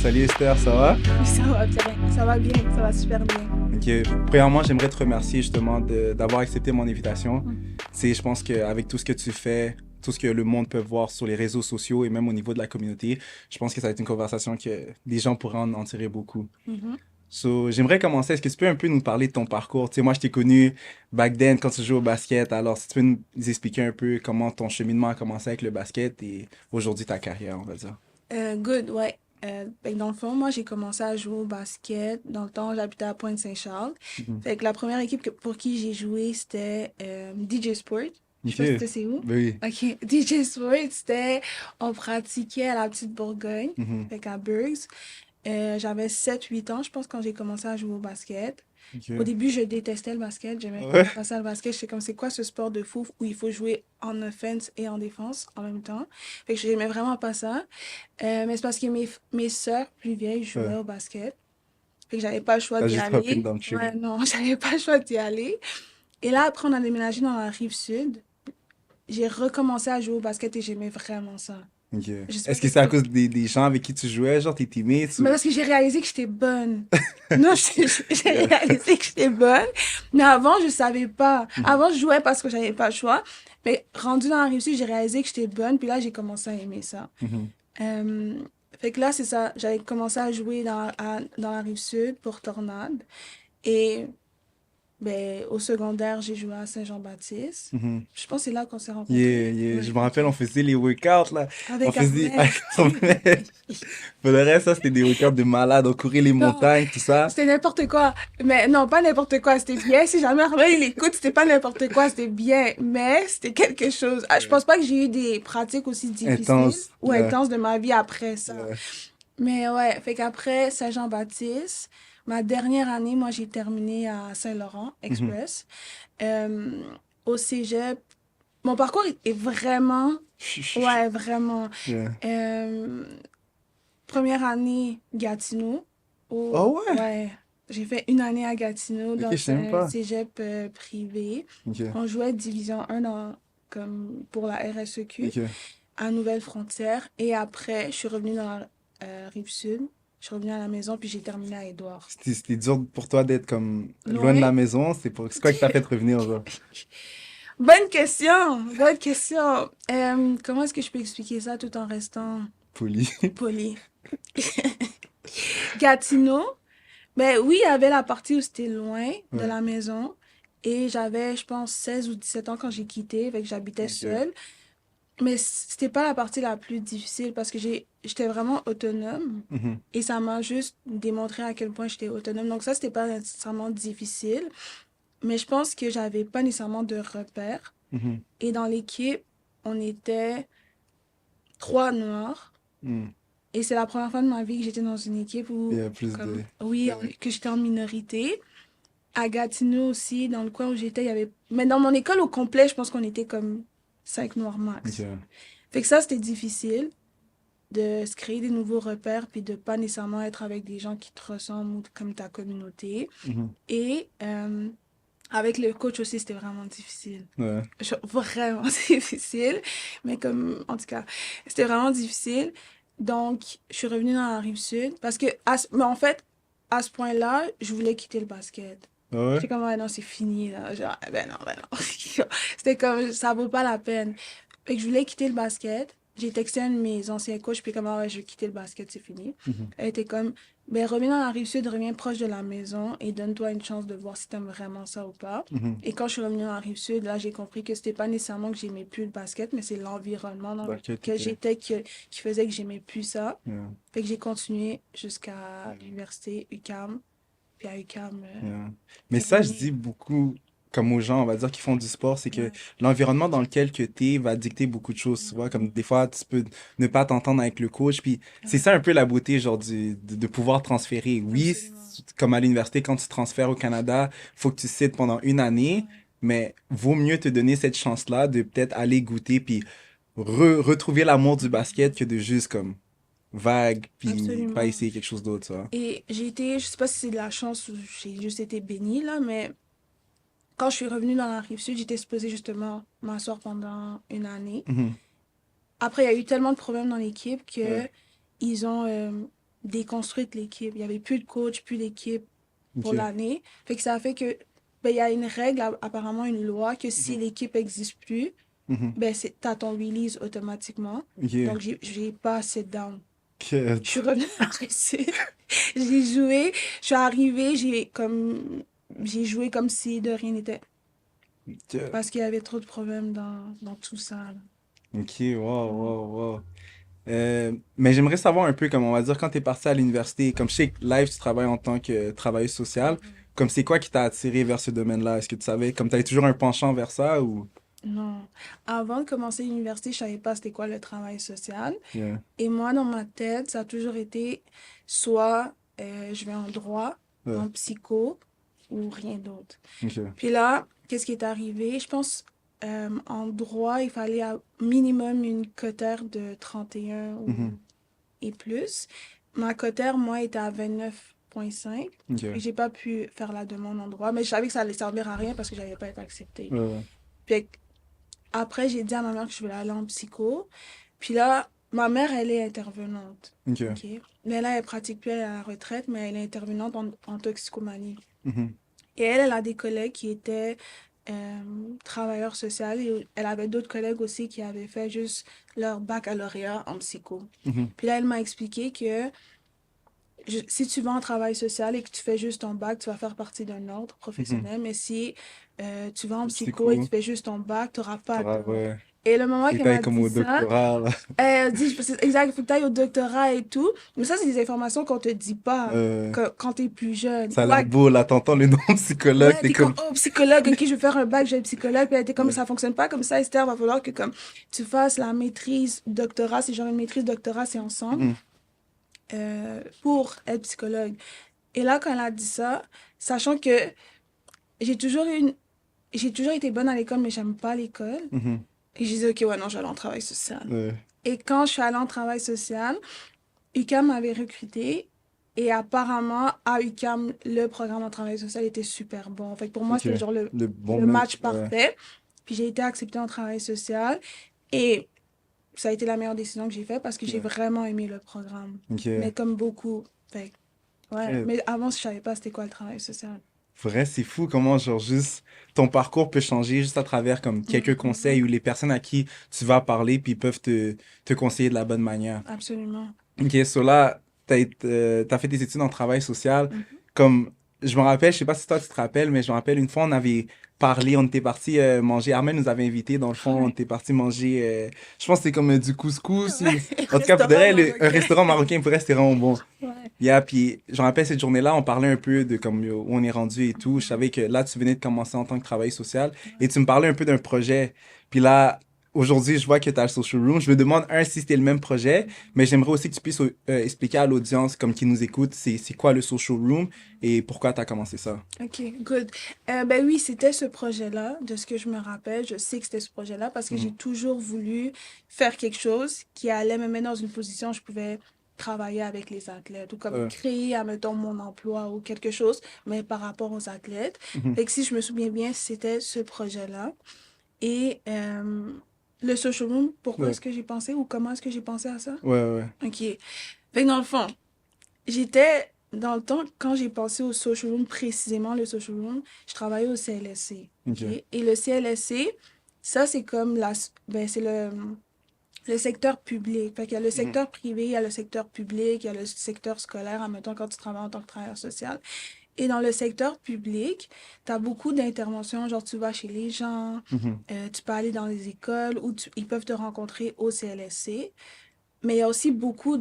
Salut Esther, ça va? Ça va bien, ça va super bien. Ok. Premièrement, j'aimerais te remercier justement d'avoir accepté mon invitation. Mm. Je pense qu'avec tout ce que tu fais, tout ce que le monde peut voir sur les réseaux sociaux et même au niveau de la communauté, je pense que ça va être une conversation que les gens pourraient en tirer beaucoup. Mhm. So, j'aimerais commencer. Est-ce que tu peux un peu nous parler de ton parcours? Tu sais, moi, je t'ai connu back then quand tu jouais au basket. Alors, si tu peux nous expliquer un peu comment ton cheminement a commencé avec le basket et aujourd'hui ta carrière, on va dire. Good, ouais. Dans le fond, moi, j'ai commencé à jouer au basket. Dans le temps, j'habitais à Pointe-Saint-Charles. Mhm. Fait que la première équipe pour qui j'ai joué, c'était DJ Sport. Je sais Ok. pas si tu sais c'est où. Ben oui. Ok, DJ Sport, on pratiquait à la Petite Bourgogne, Mhm. fait qu'à Burgs. J'avais 7 8 ans, je pense, quand j'ai commencé à jouer au basket. Au Ok. début, je détestais le basket. J'aimais Ouais. vraiment pas ça, le basket. J'étais comme, c'est quoi ce sport de fou où il faut jouer en offense et en défense en même temps? Fait que j'aimais vraiment pas ça. Mais c'est parce que mes sœurs plus vieilles jouaient Ouais. au basket. Fait que j'avais pas le choix T'as d'y juste hop in aller. dans le train. Ouais, non, j'avais pas le choix d'y aller. Et là, après, on a déménagé dans la rive sud. J'ai recommencé à jouer au basket et j'aimais vraiment ça. Ok. Je sais pas Est-ce que si c'est à toi. cause des gens avec qui tu jouais, genre tes teammates Mais ou... parce que j'ai réalisé que j'étais bonne. Non, j'ai Yeah. réalisé que j'étais bonne. Mais avant, je savais pas. Mhm. Avant, je jouais parce que j'avais pas le choix. Mais rendu dans la réussite, j'ai réalisé que j'étais bonne. Puis là, j'ai commencé à aimer ça. Mhm. Euh, Fait que là, c'est ça. J'avais commencé à jouer dans la rive sud pour Tornade. Et ben, au secondaire, j'ai joué à Saint-Jean-Baptiste. Mhm. Je pense que c'est là qu'on s'est Yeah, rencontrés. yeah. Je Ouais, me rappelle, on ok. faisait les workouts, là. On Avec faisait... Ahmed. Pour le reste, ça, c'était des workouts de malade. On courait les Non, montagnes, tout ça. c'était n'importe quoi. Mais non, pas n'importe quoi. C'était bien. Si jamais Arnaud, il écoute, c'était pas n'importe quoi. C'était bien. Mais c'était quelque chose. Ah, je Ouais. pense pas que j'ai eu des pratiques aussi difficiles Intense. ou Yeah. intenses de ma vie après ça. Yeah. Mais ouais, fait qu'après Saint-Jean-Baptiste, ma dernière année, moi, j'ai terminé à Saint-Laurent Mhm. Express. Euh, Au cégep, mon parcours est vraiment, ouais, vraiment. Yeah. Euh, Première année, Gatineau. Oh Oh, ouais? ouais. J'ai fait une année à Gatineau Ok, dans je sais même un pas. cégep privé. Ok. On jouait Division 1 comme pour la RSEQ Ok. à Nouvelle-Frontière. Et après, je suis revenue dans la Rive-Sud. Je suis revenue à la maison, puis j'ai terminé à Édouard. C'était dur pour toi d'être comme loin de Loin? la maison. C'est quoi qui t'a fait revenir, genre? Bonne question! Bonne question! Comment est-ce que je peux expliquer ça tout en restant Poli. poli? Gatineau, ben oui, il y avait la partie où c'était loin de Ouais. la maison. Et j'avais, je pense, 16 ou 17 ans quand j'ai quitté, fait que j'habitais Ok. seule. Mais c'était pas la partie la plus difficile parce que j'étais vraiment autonome. Mhm. Et ça m'a juste démontré à quel point j'étais autonome. Donc ça, c'était pas nécessairement difficile. Mais je pense que j'avais pas nécessairement de repères. Mhm. Et dans l'équipe, on était 3 noirs. Mhm. Et c'est la première fois de ma vie que j'étais dans une équipe Il y où, a plus comme, de... oui, Ouais. que j'étais en minorité. À Gatineau aussi, dans le coin où j'étais, il y avait... Mais dans mon école au complet, je pense qu'on était comme 5 noirs max. Ok. Fait que ça, c'était difficile de se créer des nouveaux repères puis de pas nécessairement être avec des gens qui te ressemblent ou comme ta communauté. Mhm. Et avec le coach aussi, c'était vraiment difficile. Ouais. Vraiment difficile. Mais comme, en tout cas, c'était vraiment difficile. Donc, je suis revenue dans la rive sud parce que, mais en fait, à ce point-là, je voulais quitter le basket. Ah ouais? J'étais comme, ouais, non, c'est fini, là. Genre, ben non, ben non. C'était comme, ça vaut pas la peine. Fait que je voulais quitter le basket. J'ai texté un de mes anciens coachs, puis comme, ah ouais, je vais quitter le basket, c'est fini. Mhm. Elle était comme, ben reviens dans la rive sud, reviens proche de la maison et donne-toi une chance de voir si t'aimes vraiment ça ou pas. Mhm. Et quand je suis revenue dans la rive sud, là, j'ai compris que c'était pas nécessairement que j'aimais plus le basket, mais c'est l'environnement dans Basket, lequel ok. j'étais qui faisait que j'aimais plus ça. Yeah. Fait que j'ai continué jusqu'à l'université UQAM. Puis à UQAM, Yeah. Mais ça, je dis terminé. beaucoup, comme aux gens, on va dire, qui font du sport, c'est que Ouais. l'environnement dans lequel que tu es va dicter beaucoup de choses, tu vois, comme des fois, tu peux ne pas t'entendre avec le coach, puis c'est Ouais, ça un peu la beauté, genre, de pouvoir transférer. Oui, absolument. comme à l'université, quand tu transfères au Canada, faut que tu cites pendant une année, Ouais, mais vaut mieux te donner cette chance-là de peut-être aller goûter, puis retrouver l'amour du basket que de juste, comme, vague, puis pas absolument. essayer quelque chose d'autre, ça. Et je sais pas si c'est de la chance ou j'ai juste été bénie là, mais quand je suis revenue dans la rive sud, j'étais supposée justement m'asseoir pendant une année. Mhm. Après, il y a eu tellement de problèmes dans l'équipe Ouais. que ils ont déconstruite l'équipe. Il n'y avait plus de coach, plus d'équipe pour Ok. l'année. Fait que ça fait que, ben, il y a une règle, apparemment une loi, que si Mhm. l'équipe n'existe plus, Mhm. ben, t'as ton release automatiquement. Ok. Donc, j'ai pas sit down. Je suis Que- revenue à réussite. J'ai joué, je suis arrivée, j'ai joué comme si de rien n'était. que- Parce qu'il y avait trop de problèmes dans tout ça, là. Ok, wow, Mm. wow, wow. Mais j'aimerais savoir un peu, comme on va dire, quand tu es parti à l'université, comme je sais que live, tu travailles en tant que travailleuse sociale, Mhm. comme c'est quoi qui t'a attiré vers ce domaine-là? Est-ce que tu savais, comme tu avais toujours un penchant vers ça ou... Non. Avant de commencer l'université, je savais pas c'était quoi le travail social. Yeah. Et moi, dans ma tête, ça a toujours été soit je vais en droit, Ouais. en psycho ou rien d'autre. Ok. Puis là, qu'est-ce qui est arrivé? Je pense en droit, il fallait à minimum une cotère de 31 Mhm. et plus. Ma cotère, moi, était à 29,5. Et Ok. j'ai pas pu faire la demande en droit, mais je savais que ça allait servir à rien parce que j'allais pas être acceptée. Ouais, ouais. Puis après, j'ai dit à ma mère que je voulais aller en psycho. Puis là, ma mère, elle est intervenante. Ok. OK? Mais là, elle pratique plus, elle est à la retraite, mais elle est intervenante en toxicomanie. Mhm. Et elle a des collègues qui étaient travailleurs sociaux et elle avait d'autres collègues aussi qui avaient fait juste leur baccalauréat en psycho. Mhm. Puis là, elle m'a expliqué que si tu vas en travail social et que tu fais juste ton bac, tu vas faire partie d'un ordre Mhm. professionnel. Mais si tu vas en psycho et tu Psycho, fais juste ton bac, tu n'auras pas d'ordre. ouais. Et le moment Faut que qu'elle t'ailles m'a comme dit au ça, doctorat, là. elle a dit, c'est exact, il faut que tu ailles au doctorat et tout. Mais ça, c'est des informations qu'on te dit pas Euh, quand tu es plus jeune. Ça a l'air Ouais, beau, là, t'entends le nom de psychologue, ouais, t'es t'es comme, comme... oh, psychologue, ok, je vais faire un bac, je vais être psychologue. Puis elle était comme, Ouais. ça fonctionne pas comme ça, Esther, va falloir que comme tu fasses la maîtrise doctorat, c'est genre une maîtrise doctorat, c'est ensemble, Mhm. pour être psychologue. Et là, quand elle a dit ça, sachant que j'ai toujours eu une... j'ai toujours été bonne à l'école, mais j'aime pas l'école. Mhm. Et j'ai dit, ok, ouais, non, je vais aller en travail social. Ouais. Et quand je suis allée en travail social, UQAM m'avait recruté. Et apparemment, à UQAM, le programme en travail social était super bon. Fait que pour moi, Ok. c'était genre Le bon... le match Ouais. parfait. Puis j'ai été acceptée en travail social. Et ça a été la meilleure décision que j'ai faite parce que j'ai Ouais. vraiment aimé le programme. Mais Ok. comme beaucoup. Fait que, ouais. Ok. Mais avant, je savais pas c'était quoi le travail social. Vrai, c'est fou comment, genre, juste ton parcours peut changer juste à travers comme quelques conseils Mhm. ou les personnes à qui tu vas parler puis ils peuvent te conseiller de la bonne manière. Absolument. Ok, so là, t'as fait des études en travail social. Mhm. Comme, je me rappelle, je sais pas si toi tu te rappelles, mais je me rappelle une fois, on avait parlé, on était parti manger. Armel nous avait invités, dans le fond, on Ouais. était parti manger, je pense que c'était comme du couscous ou. Ouais. En tout cas, pour de Restaurant vrai, un marocain. restaurant marocain, pour vrai, c'était vraiment bon. Ouais. Yeah, puis je me rappelle cette journée-là, on parlait un peu de comme où on est rendu et tout. Je Mhm. savais que là, tu venais de commencer en tant que travailleur social et Ouais. tu me parlais un peu d'un projet. Puis là, aujourd'hui, je vois que tu as le social room. Je me demande, un, si c'était le même projet, mais j'aimerais aussi que tu puisses expliquer à l'audience, comme qui nous écoute, c'est quoi le social room et pourquoi tu as commencé ça. Ok, good. Ben oui, c'était ce projet-là, de ce que je me rappelle. Je sais que c'était ce projet-là parce que j'ai Mhm. toujours voulu faire quelque chose qui allait me mettre dans une position où je pouvais travailler avec les athlètes ou comme Euh, créer, admettons, mon emploi ou quelque chose, mais par rapport aux athlètes. mhm. Fait que si je me souviens bien, c'était ce projet-là. Et le social room, pourquoi Ouais, est-ce que j'ai pensé ou comment est-ce que j'ai pensé à ça? ouais, ouais. Ok. Fait que dans le fond, j'étais, dans le temps, quand j'ai pensé au social room, précisément le social room, je travaillais au CLSC, ok? Ok. Et le CLSC, ça, c'est comme ben, c'est le secteur public. Fait qu'il y a le Mhm. secteur privé, il y a le secteur public, il y a le secteur scolaire, admettons, quand tu travailles en tant que travailleur social. Et dans le secteur public, tu as beaucoup d'interventions, genre tu vas chez les gens, Mhm. tu peux aller dans les écoles ou ils peuvent te rencontrer au CLSC. Mais il y a aussi beaucoup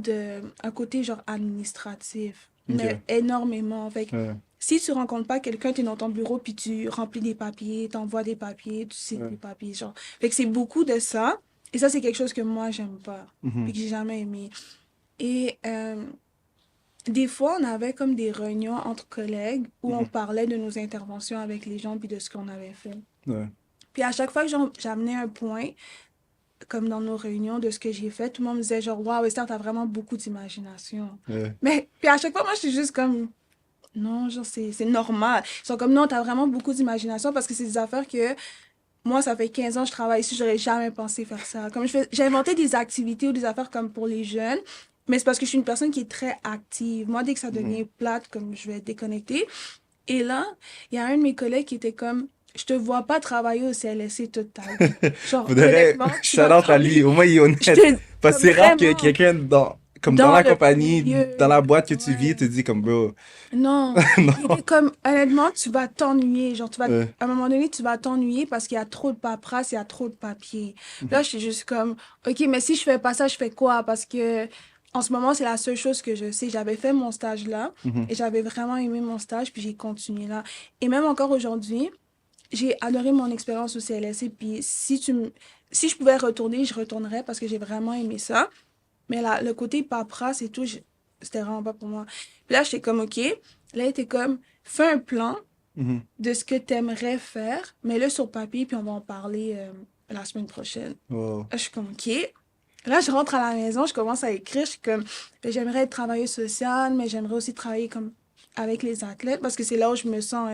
un côté genre administratif, mais Ok. énormément. Fait que Ouais, si tu rencontres pas quelqu'un, tu es dans ton bureau, puis tu remplis des papiers, tu envoies des papiers, tu signes ouais. des papiers, genre. Fait que c'est beaucoup de ça. Et ça, c'est quelque chose que moi, j'aime pas. Puis Mhm. que j'ai jamais aimé. Et des fois, on avait comme des réunions entre collègues où on Mhm. parlait de nos interventions avec les gens, puis de ce qu'on avait fait. Ouais. Puis à chaque fois que j'amenais un point, comme dans nos réunions de ce que j'ai fait, tout le monde me disait genre, waouh, Esther, t'as vraiment beaucoup d'imagination. Ouais. Mais, puis à chaque fois, moi, je suis juste comme, non, genre, c'est normal. Ils sont comme, non, t'as vraiment beaucoup d'imagination parce que c'est des affaires que, moi, ça fait 15 ans que je travaille ici, j'aurais jamais pensé faire ça. Comme j'ai inventé des activités ou des affaires comme pour les jeunes Mais c'est parce que je suis une personne qui est très active. Moi, dès que ça devient plate, comme je vais déconnecter. Et là, il y a un de mes collègues qui était comme, je te vois pas travailler au CLSC toute ta vie. Genre, Faudrait honnêtement, tu shout vas out à lui, travailler. au moins il est Je honnête. te, Parce que comme c'est rare que vraiment, quelqu'un comme dans dans la le compagnie, dans milieu. la boîte que tu vis, Ouais. te dit comme bro. Non, il Non. était comme, honnêtement, tu vas t'ennuyer. Genre, Euh, à un moment donné, tu vas t'ennuyer parce qu'il y a trop de paperasse, il y a trop de papier. Puis là, je suis juste comme, OK, mais si je fais pas ça, je fais quoi? Parce que, en ce moment, c'est la seule chose que je sais. J'avais fait mon stage là mhm. et j'avais vraiment aimé mon stage, puis j'ai continué là. Et même encore aujourd'hui, j'ai adoré mon expérience au CLSC. Puis si je pouvais retourner, je retournerais parce que j'ai vraiment aimé ça. Mais là, le côté paperasse et tout, c'était vraiment pas pour moi. Puis là, j'étais comme, OK. Là, il était comme, fais un plan Mhm. de ce que tu aimerais faire, mets-le sur papier, puis on va en parler la semaine prochaine. Wow. Là, je suis comme, OK. Là, je rentre à la maison, je commence à écrire. Je suis comme, ben, j'aimerais être travailleuse sociale, mais j'aimerais aussi travailler comme avec les athlètes parce que c'est là où je me sens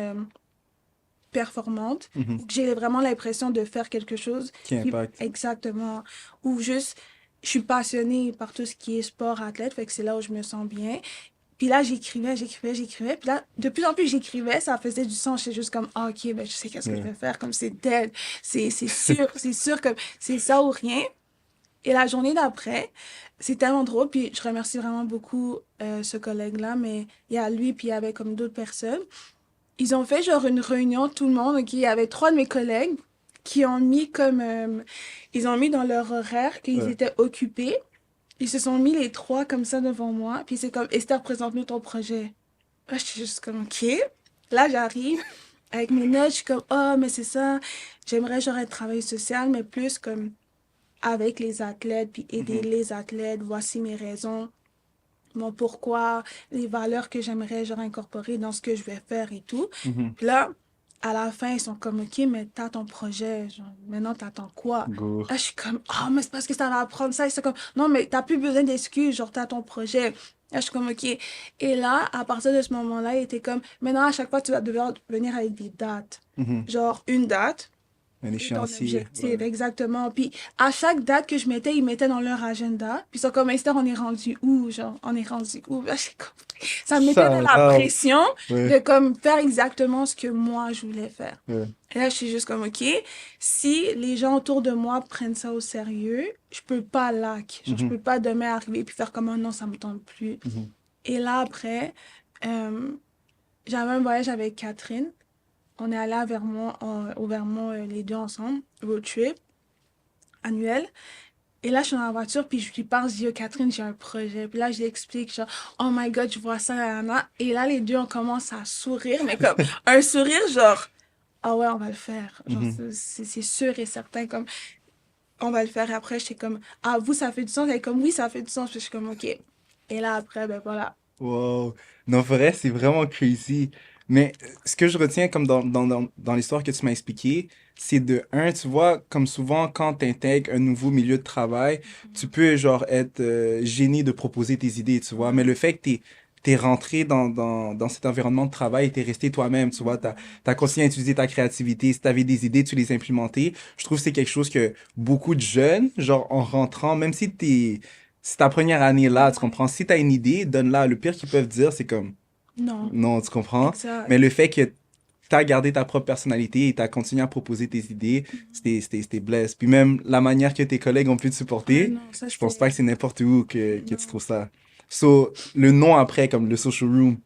performante, Mhm. ou que j'ai vraiment l'impression de faire quelque chose Qui qui, impacte. exactement, ou juste, je suis passionnée par tout ce qui est sport, athlète, fait que c'est là où je me sens bien. Puis là, j'écrivais. Puis là, de plus en plus j'écrivais, ça faisait du sens. J'étais juste comme, ah, ok, ben, je sais qu'est-ce que je Ouais. vais faire, comme c'est dead. C'est sûr, comme c'est ça ou rien. Et la journée d'après, c'est tellement drôle. Puis je remercie vraiment beaucoup ce collègue-là, mais il y a lui, puis il y avait comme d'autres personnes. Ils ont fait genre une réunion, tout le monde. Ok, il y avait trois de mes collègues qui ont mis comme, ils ont mis dans leur horaire qu'ils Ouais. étaient occupés. Ils se sont mis les trois comme ça devant moi. Puis c'est comme, Esther, présente-nous ton projet. Là, je suis juste comme, OK. Là, j'arrive avec mes notes. Je suis comme, oh, mais c'est ça. J'aimerais genre être travail social, mais plus comme avec les athlètes, puis aider Mhm. les athlètes. Voici mes raisons, mon pourquoi, les valeurs que j'aimerais genre incorporer dans ce que je vais faire et tout. Mhm. Puis là, à la fin, ils sont comme, OK, mais t'as ton projet. Genre, maintenant, t'attends quoi? Go. Là, je suis comme, oh, mais c'est parce que ça va apprendre ça. Ils sont comme, non, mais t'as plus besoin d'excuses. Genre, t'as ton projet. Là, je suis comme, OK. Et là, à partir de ce moment-là, il était comme, maintenant, à chaque fois, tu vas devoir venir avec des dates. Mhm. Genre, une date, Un puis ton échéancier. objectif, Ouais. exactement. Puis à chaque date que je mettais, ils mettaient dans leur agenda. Puis ils sont comme, Esther, on est rendu où? Genre, on est rendu où? Là, j'ai comme... Ça me mettait de Shout la out. pression Ouais. de comme faire exactement ce que moi, je voulais faire. Ouais. Et là, je suis juste comme, OK, si les gens autour de moi prennent ça au sérieux, je peux pas lac. Genre, je Mhm. peux pas demain arriver puis faire comme, oh non, ça me tente plus. Mhm. Et là, après, euh, j'avais un voyage avec Catherine. On est allé à Vermont, au Vermont, les deux ensemble, road trip annuel. Et là, je suis dans la voiture, puis je lui parle, je dis, oh, Catherine, j'ai un projet. Puis là, je lui explique, genre, oh my God, je vois ça, là. Et là, les deux, on commence à sourire, mais comme un sourire, genre, ah ouais, on va le faire. Genre, Mhm. c'est sûr et certain, comme, on va le faire. Et après, j'étais comme, ah, vous, ça fait du sens? Elle est comme, oui, ça fait du sens. Puis je suis comme, OK. Et là, après, ben voilà. Wow. Non, vrai, c'est vraiment crazy. Mais ce que je retiens comme dans l'histoire que tu m'as expliqué, c'est de un, tu vois, comme souvent quand tu intègres un nouveau milieu de travail, tu peux genre être gêné de proposer tes idées, tu vois. Mais Ouais. le fait que t'es rentré dans cet environnement de travail et t'es resté toi-même, tu vois, t'as continué à utiliser ta créativité, si t'avais des idées, tu les implémentais. Je trouve que c'est quelque chose que beaucoup de jeunes, genre en rentrant, même si c'est ta première année là, tu Ouais. comprends? Si t'as une idée, donne-la. Le pire qu'ils peuvent dire, c'est comme, Non, non, tu comprends? Mais exact. le fait que t'as gardé ta propre personnalité et t'as continué à proposer tes idées, c'était blesse. Puis même la manière que tes collègues ont pu te Ouais, supporter, non, ça, je pense pas que c'était... c'est n'importe où que tu Non. trouves ça. So, le nom après, comme le social room,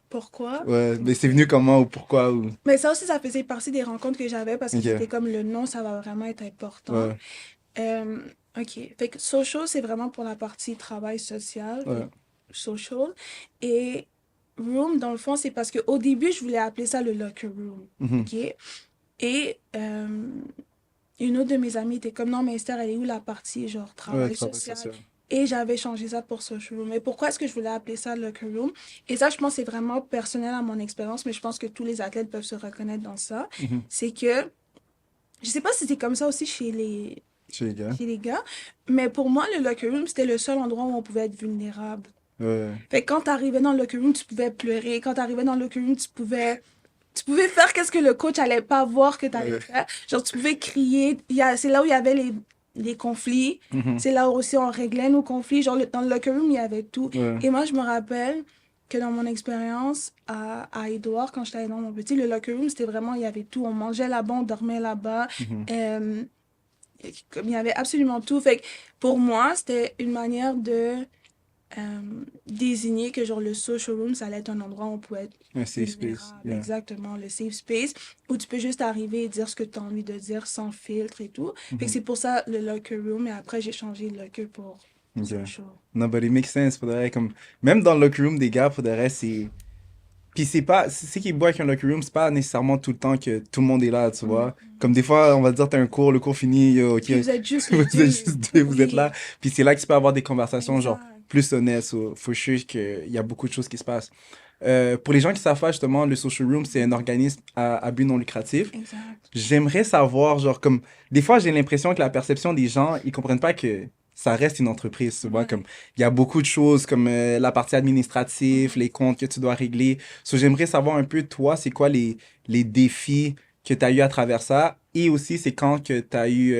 Pourquoi? ouais, mais c'est venu comment ou pourquoi ou... Mais ça aussi, ça faisait partie des rencontres que j'avais parce que Ok, c'était comme le nom, ça va vraiment être important. ouais, Euh, OK. Fait que social, c'est vraiment pour la partie travail social. Fait ouais, que social. Et room, dans le fond, c'est parce qu'au début, je voulais appeler ça le locker room. mhm, OK? Et une autre de mes amies était comme, non, mais Esther, elle est où la partie genre ouais, travail travail social? social. Et j'avais changé ça pour social room. Mais pourquoi est-ce que je voulais appeler ça locker room? Et ça, je pense, c'est vraiment personnel à mon expérience, mais je pense que tous les athlètes peuvent se reconnaître dans ça. Mhm. C'est que, je sais pas si c'était comme ça aussi Chez les gars. chez les gars, mais pour moi, le locker room, c'était le seul endroit où on pouvait être vulnérable. Ouais, Fait que quand t'arrivais dans le locker room, tu pouvais pleurer. Quand t'arrivais dans le locker room, tu pouvais faire qu'est-ce que le coach allait pas voir que t'allais ouais, faire. Genre, tu pouvais crier. C'est là où il y avait les conflits. Mhm. C'est là aussi on réglait nos conflits. Genre, dans le locker room, il y avait tout. Ouais. Et moi, je me rappelle que dans mon expérience à Édouard, quand j'étais allée dans mon petit, le locker room, c'était vraiment, il y avait tout. On mangeait là-bas, on dormait là-bas. Mhm. Euh, comme il y avait absolument tout. Fait que pour moi, c'était une manière de désigner que genre le social room, ça allait être un endroit où on pouvait être Un safe space. vulnérable. Yeah. Exactement, le safe space, où tu peux juste arriver et dire ce que tu as envie de dire sans filtre et tout. Fait que Mhm. c'est pour ça le locker room, et après j'ai changé le locker pour Ok. social. Non, but it makes sense. Pour de vrai, comme... Même dans le locker room des gars, pour de vrai, c'est... Puis c'est pas... C'est qui est beau avec un locker room, c'est pas nécessairement tout le temps que tout le monde est là, tu vois. Comme des fois, on va te dire, t'as un cours, le cours fini, yo, ok, Puis vous êtes juste vous les êtes deux. juste deux, vous êtes Oui, là. Puis c'est là que tu peux avoir des conversations, genre, exact. plus honnêtes. So, for sure qu'il y a beaucoup de choses qui se passent. Pour les gens qui savent pas, justement, le Social Room, c'est un organisme à but non lucratif. Exact. J'aimerais savoir, genre, comme, des fois, j'ai l'impression que la perception des gens, ils comprennent pas que ça reste une entreprise, tu vois, Ouais. comme, il y a beaucoup de choses, comme la partie administrative, les comptes que tu dois régler. So, j'aimerais savoir un peu, toi, c'est quoi les défis que tu as eu à travers ça, et aussi, c'est quand que tu as eu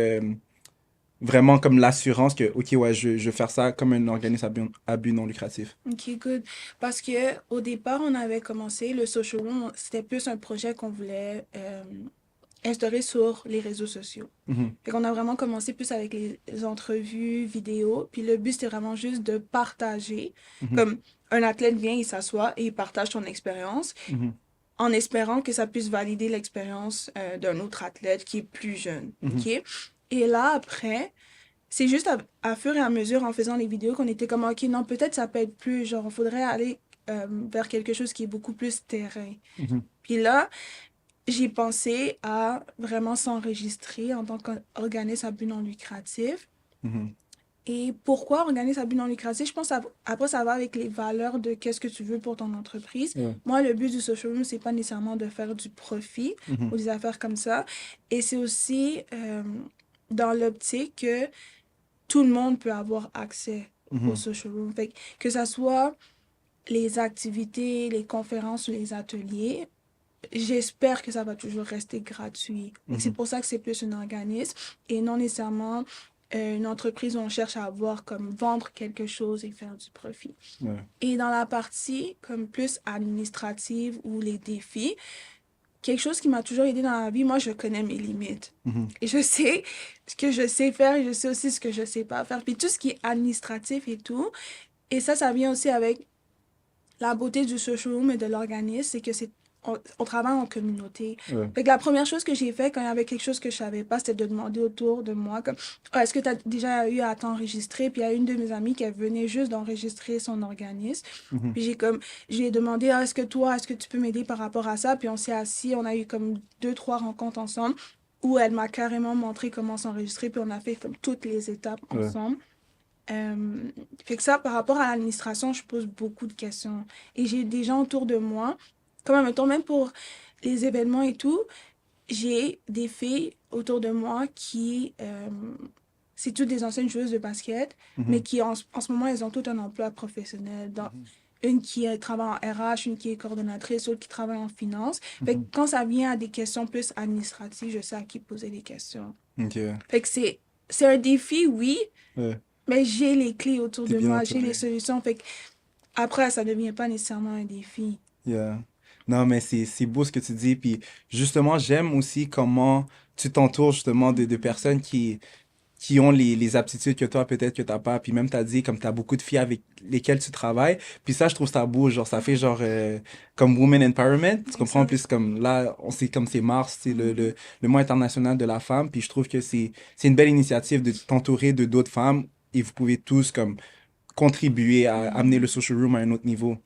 vraiment comme l'assurance que, OK, ouais, je vais faire ça comme un organisme à but non lucratif. Ok, good. Parce que au départ, on avait commencé le social room, c'était plus un projet qu'on voulait instauré sur les réseaux sociaux. Mhm, Fait qu'on a vraiment commencé plus avec les entrevues vidéo, puis le but c'était vraiment juste de partager. mhm, Comme un athlète vient, il s'assoit et il partage son expérience mhm, en espérant que ça puisse valider l'expérience d'un autre athlète qui est plus jeune. mhm, OK? Et là, après, c'est juste à fur et à mesure en faisant les vidéos qu'on était comme, OK, non, peut-être ça peut être plus, genre, il faudrait aller vers quelque chose qui est beaucoup plus terrain. mhm, Puis là, j'ai pensé à vraiment s'enregistrer en tant qu'organisme à but non lucratif. mhm. Et pourquoi organisme à but non lucratif? Je pense après, ça va avec les valeurs de qu'est-ce que tu veux pour ton entreprise. Ouais. Moi, le but du social room, c'est pas nécessairement de faire du profit Mhm, ou des affaires comme ça. Et c'est aussi dans l'optique que tout le monde peut avoir accès au mhm, social room. Fait que ça soit les activités, les conférences ou les ateliers, j'espère que ça va toujours rester gratuit. C'est mhm. pour ça que c'est plus un organisme et non nécessairement une entreprise où on cherche à avoir comme vendre quelque chose et faire du profit. Ouais. Et dans la partie comme plus administrative ou les défis, quelque chose qui m'a toujours aidé dans la vie, moi je connais mes limites. Mhm, Et je sais ce que je sais faire et je sais aussi ce que je sais pas faire. Puis tout ce qui est administratif et tout, et ça vient aussi avec la beauté du social room et de l'organisme, c'est que on travaille en communauté. ouais. Fait que la première chose que j'ai fait quand il y avait quelque chose que je savais pas, c'était de demander autour de moi, comme, ah, est-ce que tu as déjà eu à t'enregistrer? Puis il y a une de mes amies qui venait juste d'enregistrer son organisme. Mhm, Puis j'ai demandé, ah, est-ce que tu peux m'aider par rapport à ça? Puis on s'est assis, on a eu comme deux, trois rencontres ensemble où elle m'a carrément montré comment s'enregistrer, puis on a fait comme toutes les étapes ouais. ensemble. Fait que ça, par rapport à l'administration, je pose beaucoup de questions. Et j'ai des gens autour de moi, comme mettons, même pour les événements et tout, j'ai des filles autour de moi qui, c'est toutes des anciennes joueuses de basket, mais Mhm, qui en ce moment, elles ont tout un emploi professionnel. mhm, Une qui travaille en RH, une qui est coordonnatrice, l'autre qui travaille en finance. Fait que mhm. quand ça vient à des questions plus administratives, je sais à qui poser les questions. Ok. Fait que c'est un défi, oui, Ouais. mais j'ai les clés autour T'es de bien moi, j'ai les entouré. solutions. Fait que après, ça devient pas nécessairement un défi. Yeah. Non, mais c'est beau ce que tu dis. Puis justement, j'aime aussi comment tu t'entoures justement de personnes qui ont les aptitudes que toi, peut-être que t'as pas. Puis même, t'as dit, comme t'as beaucoup de filles avec lesquelles tu travailles. Puis ça, je trouve ça beau. Genre, ça fait genre comme Women Empowerment. Tu comprends? Exact. Plus comme là, on sait comme c'est mars, c'est le mois international de la femme. Puis je trouve que c'est une belle initiative de t'entourer de d'autres femmes. Et vous pouvez tous comme contribuer à amener le social room à un autre niveau.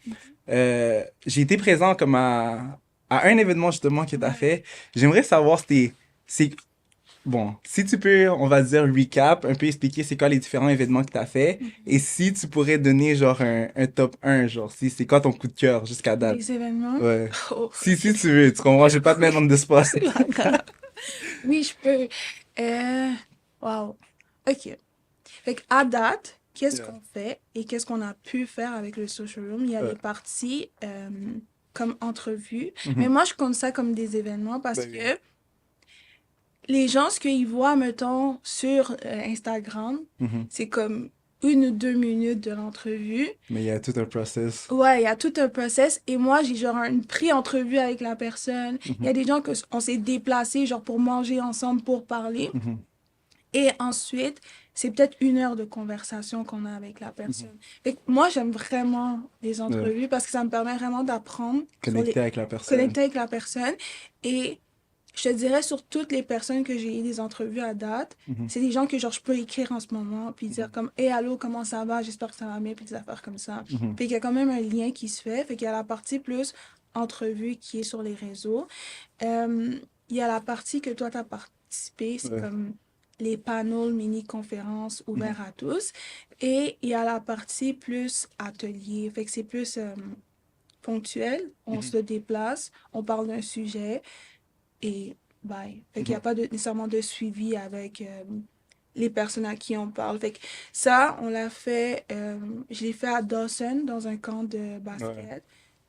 J'ai été présent comme à un événement justement que tu as Ouais. fait. J'aimerais savoir c'est bon, si tu peux, on va dire recap, un peu expliquer c'est quoi les différents événements que tu as fait et si tu pourrais donner genre un top un genre si c'est quoi ton coup de cœur jusqu'à date. Des événements? Ouais. Oh, Si tu veux, tu comprends, je vais pas te mettre dans le spot. c'est pas grave. Oui, je peux. Wow. OK. Fait qu'à date, qu'est-ce Yeah. qu'on fait et qu'est-ce qu'on a pu faire avec le social room? Il y a les parties comme entrevues. Mais Mhm. moi, je compte ça comme des événements parce Ben oui. que les gens, ce qu'ils voient, mettons, sur Instagram, Mhm. c'est comme 1 ou 2 minutes de l'entrevue. Mais il y a tout un process. Ouais, il y a tout un process. Et moi, j'ai genre une pré-entrevue avec la personne. Il y Mhm. a des gens que on s'est déplacés, genre pour manger ensemble, pour parler. Mhm. Et ensuite, c'est peut-être 1 heure de conversation qu'on a avec la Mhm. personne. Fait que moi, j'aime vraiment les Ouais. entrevues parce que ça me permet vraiment d'apprendre sur Connecter avec la personne. connecter avec la personne. Et je te dirais, sur toutes les personnes que j'ai eu des entrevues à date, Mhm. c'est des gens que genre je peux écrire en ce moment, puis dire Mhm. comme, hey, allô, comment ça va? J'espère que ça va bien, puis des affaires comme ça. Mhm. Fait qu'il y a quand même un lien qui se fait. Fait qu'il y a la partie plus entrevue qui est sur les réseaux. Euh, il y a la partie que toi, tu as participé, c'est Ouais. comme les panels, mini-conférences Mhm. ouverts à tous. Et il y a la partie plus atelier. Fait que c'est plus ponctuel. On Mhm. se déplace, on parle d'un sujet et bye. Fait qu'il n'y a Mhm. pas nécessairement de suivi avec les personnes à qui on parle. Fait que ça, on l'a fait, je l'ai fait à Dawson dans un camp de Ouais. basket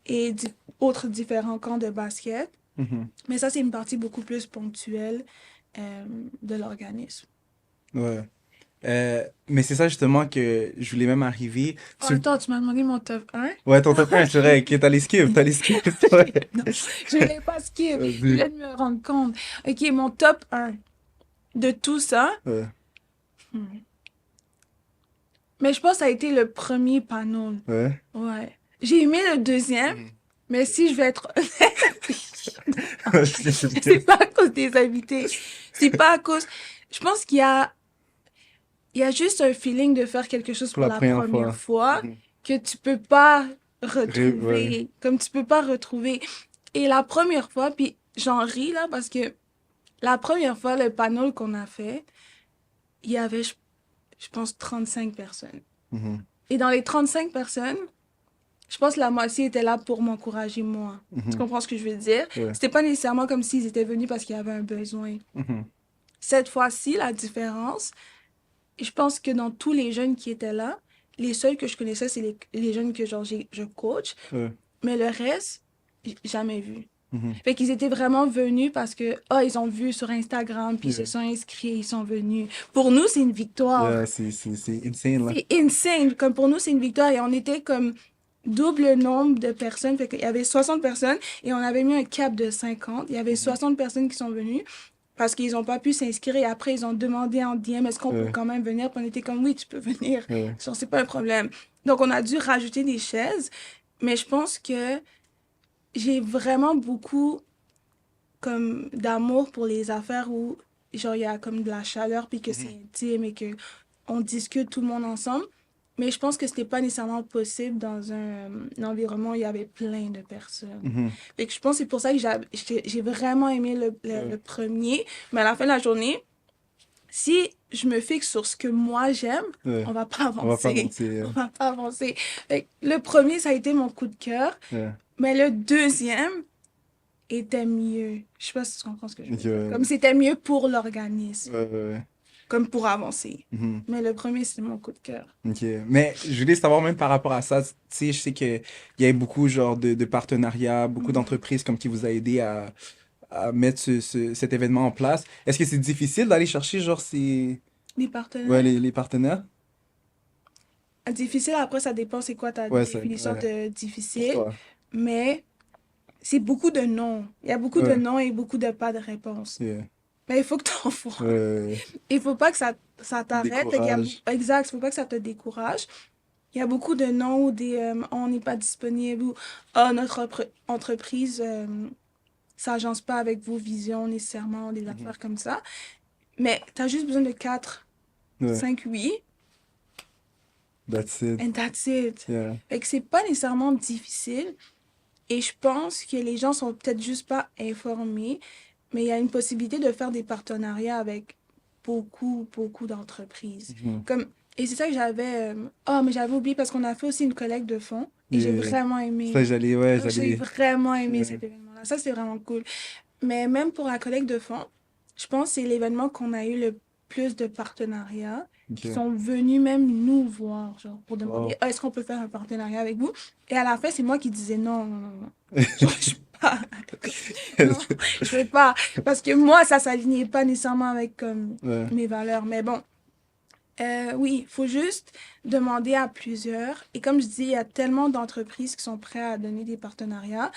et autres différents camps de basket. Mhm. Mais ça, c'est une partie beaucoup plus ponctuelle de l'organisme. Ouais. Mais c'est ça justement que je voulais même arriver. Oh, attends, tu m'as demandé mon top 1? Ouais, ton top 1, c'est vrai. Ok, t'as les skips, t'as les skips. Ouais. Non, je voulais pas skip. Je Vas-y. voulais me rendre compte. Ok, mon top 1 de tout ça. Ouais. Hmm. Mais je pense que ça a été le premier panneau. Ouais. Ouais. J'ai aimé le deuxième, Mhm. mais si je vais être honnête, c'est Ok. pas à cause des invités. C'est pas à cause. Je pense il y a juste un feeling de faire quelque chose Pour pour la la première première fois. fois Mhm. que tu peux pas Ouais. retrouver. Comme tu peux pas retrouver. Et la première fois, puis j'en ris là parce que la première fois, le panel qu'on a fait, il y avait, je pense, 35 personnes. Mhm. Et dans les 35 personnes, je pense que la moitié était là pour m'encourager moi. Tu Mhm. comprends ce que je veux dire? Ouais. C'était pas nécessairement comme s'ils étaient venus parce qu'il y avait un besoin. Mhm. Cette fois-ci, la différence, je pense que dans tous les jeunes qui étaient là, les seuls que je connaissais, c'est les jeunes que genre je coach, Ouais. mais le reste, jamais vu. Mhm. Fait qu'ils étaient vraiment venus parce que, oh, ils ont vu sur Instagram, puis ils se Yeah. sont inscrits, ils sont venus. Pour nous, c'est une victoire. Yeah, c'est insane là. C'est insane. Comme pour nous, c'est une victoire. Et on était comme double nombre de personnes. Fait qu'il y avait 60 personnes et on avait mis un cap de 50. Il y avait Mhm. 60 personnes qui sont venues parce qu'ils n'ont pas pu s'inscrire. Et après, ils ont demandé en DM, est-ce qu'on peut Ouais. quand même venir? Puis on était comme, oui, tu peux venir. Ouais. Genre, c'est pas un problème. Donc, on a dû rajouter des chaises. Mais je pense que j'ai vraiment beaucoup comme d'amour pour les affaires où genre il y a comme de la chaleur puis que c'est Mhm. intime et que on discute tout le monde ensemble. Mais je pense que c'était pas nécessairement possible dans un environnement où il y avait plein de personnes. Mhm. Fait que je pense que c'est pour ça que j'ai vraiment aimé le Ouais. premier. Mais à la fin de la journée, si je me fixe sur ce que moi j'aime, Ouais. on va pas On va pas avancer. On mentir. va pas avancer. Fait que le premier, ça a été mon coup de cœur. Ouais. Mais le deuxième, était mieux. Je sais pas si tu comprends ce que je veux Ok, dire. Comme ouais. c'était mieux pour l'organisme, Ouais, ouais. comme pour avancer. Mhm. Mais le premier, c'est mon coup de cœur. Ok. Mais je voulais savoir même par rapport à ça, tu sais, je sais qu'il y a beaucoup genre de partenariats, beaucoup Mhm. d'entreprises comme qui vous a aidé à mettre cet événement en place. Est-ce que c'est difficile d'aller chercher genre Les ouais, partenaires. les partenaires? Difficile, après, ça dépend c'est quoi ta Ouais, définition ouais. de Pour difficile. toi. Mais c'est beaucoup de non. Il y a beaucoup de Ouais. non et beaucoup de pas de réponse. Yeah. Mais il faut que tu en fasses. Ouais. Il faut pas que ça t'arrête. Fait qu'il y a Décourage. exact, il faut pas que ça te décourage. Il y a beaucoup de non ou des on n'est pas disponible ou ah, notre entreprise s'agence pas avec vos visions nécessairement, des Mhm. affaires comme ça. Mais tu as juste besoin de 4 Ouais. 5 oui, That's it. and that's it. Yeah. Fait que c'est pas nécessairement difficile. Et je pense que les gens sont peut-être juste pas informés, mais il y a une possibilité de faire des partenariats avec beaucoup d'entreprises. Mhm. Comme, et c'est ça que j'avais... oh, mais j'avais oublié parce qu'on a fait aussi une collecte de fonds et j'ai Yeah. vraiment Ça, aimé. ouais, J'ai vraiment aimé ouais. cet événement-là. Ça, c'est vraiment cool. Mais même pour la collecte de fonds, je pense que c'est l'événement qu'on a eu le plus de partenariats qui Ok. sont venus même nous voir, genre, pour demander Wow. ah, est-ce qu'on peut faire un partenariat avec vous? Et à la fin, c'est moi qui disais non, non, non, non. Genre, je suis pas. Non, je veux pas. Parce que moi, ça s'alignait pas nécessairement avec comme Ouais. mes valeurs. Mais bon, oui, il faut juste demander à plusieurs. Et comme je dis, il y a tellement d'entreprises qui sont prêtes à donner des partenariats.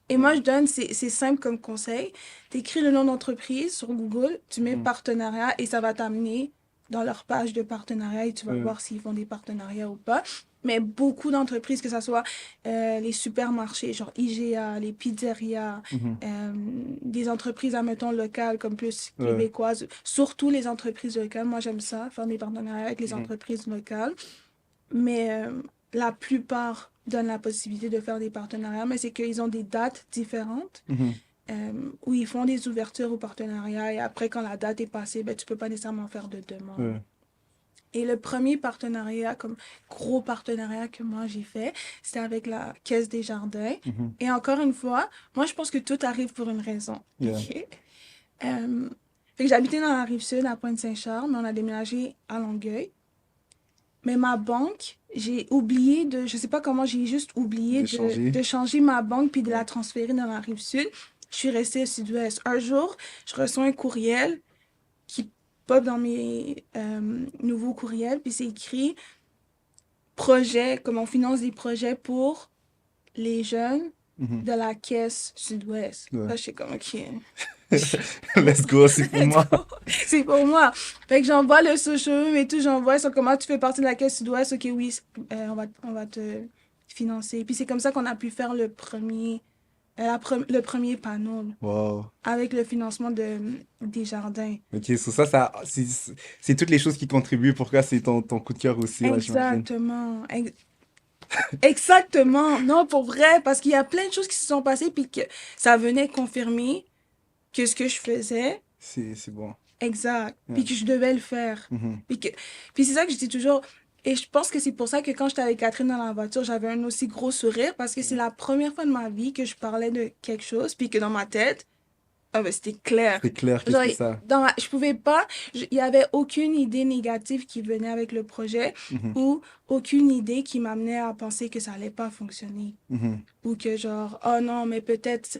Et moi, je donne, c'est simple comme conseil. Tu écris le nom d'entreprise sur Google, tu mets Mhm. partenariat et ça va t'amener dans leur page de partenariat et tu vas Ouais. voir s'ils font des partenariats ou pas. Mais beaucoup d'entreprises, que ce soit les supermarchés, genre IGA, les pizzerias, Mhm. des entreprises, admettons, locales comme plus Ouais. québécoises, surtout les entreprises locales. Moi, j'aime ça, faire des partenariats avec les Mhm. entreprises locales. Mais la plupart donnent la possibilité de faire des partenariats, mais c'est qu'ils ont des dates différentes Mhm. où ils font des ouvertures au partenariat et après, quand la date est passée, ben, tu peux pas nécessairement faire de demande. Ouais. Et le premier partenariat, comme gros partenariat que moi j'ai fait, c'était avec la Caisse des Jardins. Mhm. Et encore une fois, moi je pense que tout arrive pour une raison. Yeah. OK? Euh, fait que j'habitais dans la Rive-Sud, à Pointe-Saint-Charles, mais on a déménagé à Longueuil. Mais ma banque, j'ai oublié de, je sais pas comment, j'ai juste oublié D'échanger. de changer ma banque puis de Ouais. la transférer dans la Rive-Sud. Je suis restée au Sud-Ouest. Un jour, je reçois un courriel qui pop dans mes nouveaux courriels, puis c'est écrit projet, comme on finance des projets pour les jeunes Mhm. de la caisse Sud-Ouest. Ouais. Là, je suis comme, OK. Let's go, c'est pour Let's moi. go. C'est pour moi. Fait que j'envoie le social et tout, j'envoie sur comment tu fais partie de la caisse Sud-Ouest. OK, oui, on va te financer. Puis c'est comme ça qu'on a pu faire le premier, le premier panneau Wow. avec le financement des jardins. Ok, so c'est toutes les choses qui contribuent. Pourquoi c'est ton coup de cœur aussi, ouais, j'imagine. Exactement. Exactement. Non, pour vrai, parce qu'il y a plein de choses qui se sont passées puis que ça venait confirmer que ce que je faisais, C'est bon. exact, puis Yeah. que je devais le faire. Mhm. Puis que, puis c'est ça que je dis toujours. Et je pense que c'est pour ça que quand j'étais avec Catherine dans la voiture, j'avais un aussi gros sourire parce que c'est la première fois de ma vie que je parlais de quelque chose, puis que dans ma tête, ah ben c'était clair. C'est clair que Genre, c'est ça. je pouvais pas, il y avait aucune idée négative qui venait avec le projet Mhm. ou aucune idée qui m'amenait à penser que ça allait pas fonctionner Mhm. ou que genre, oh non, mais peut-être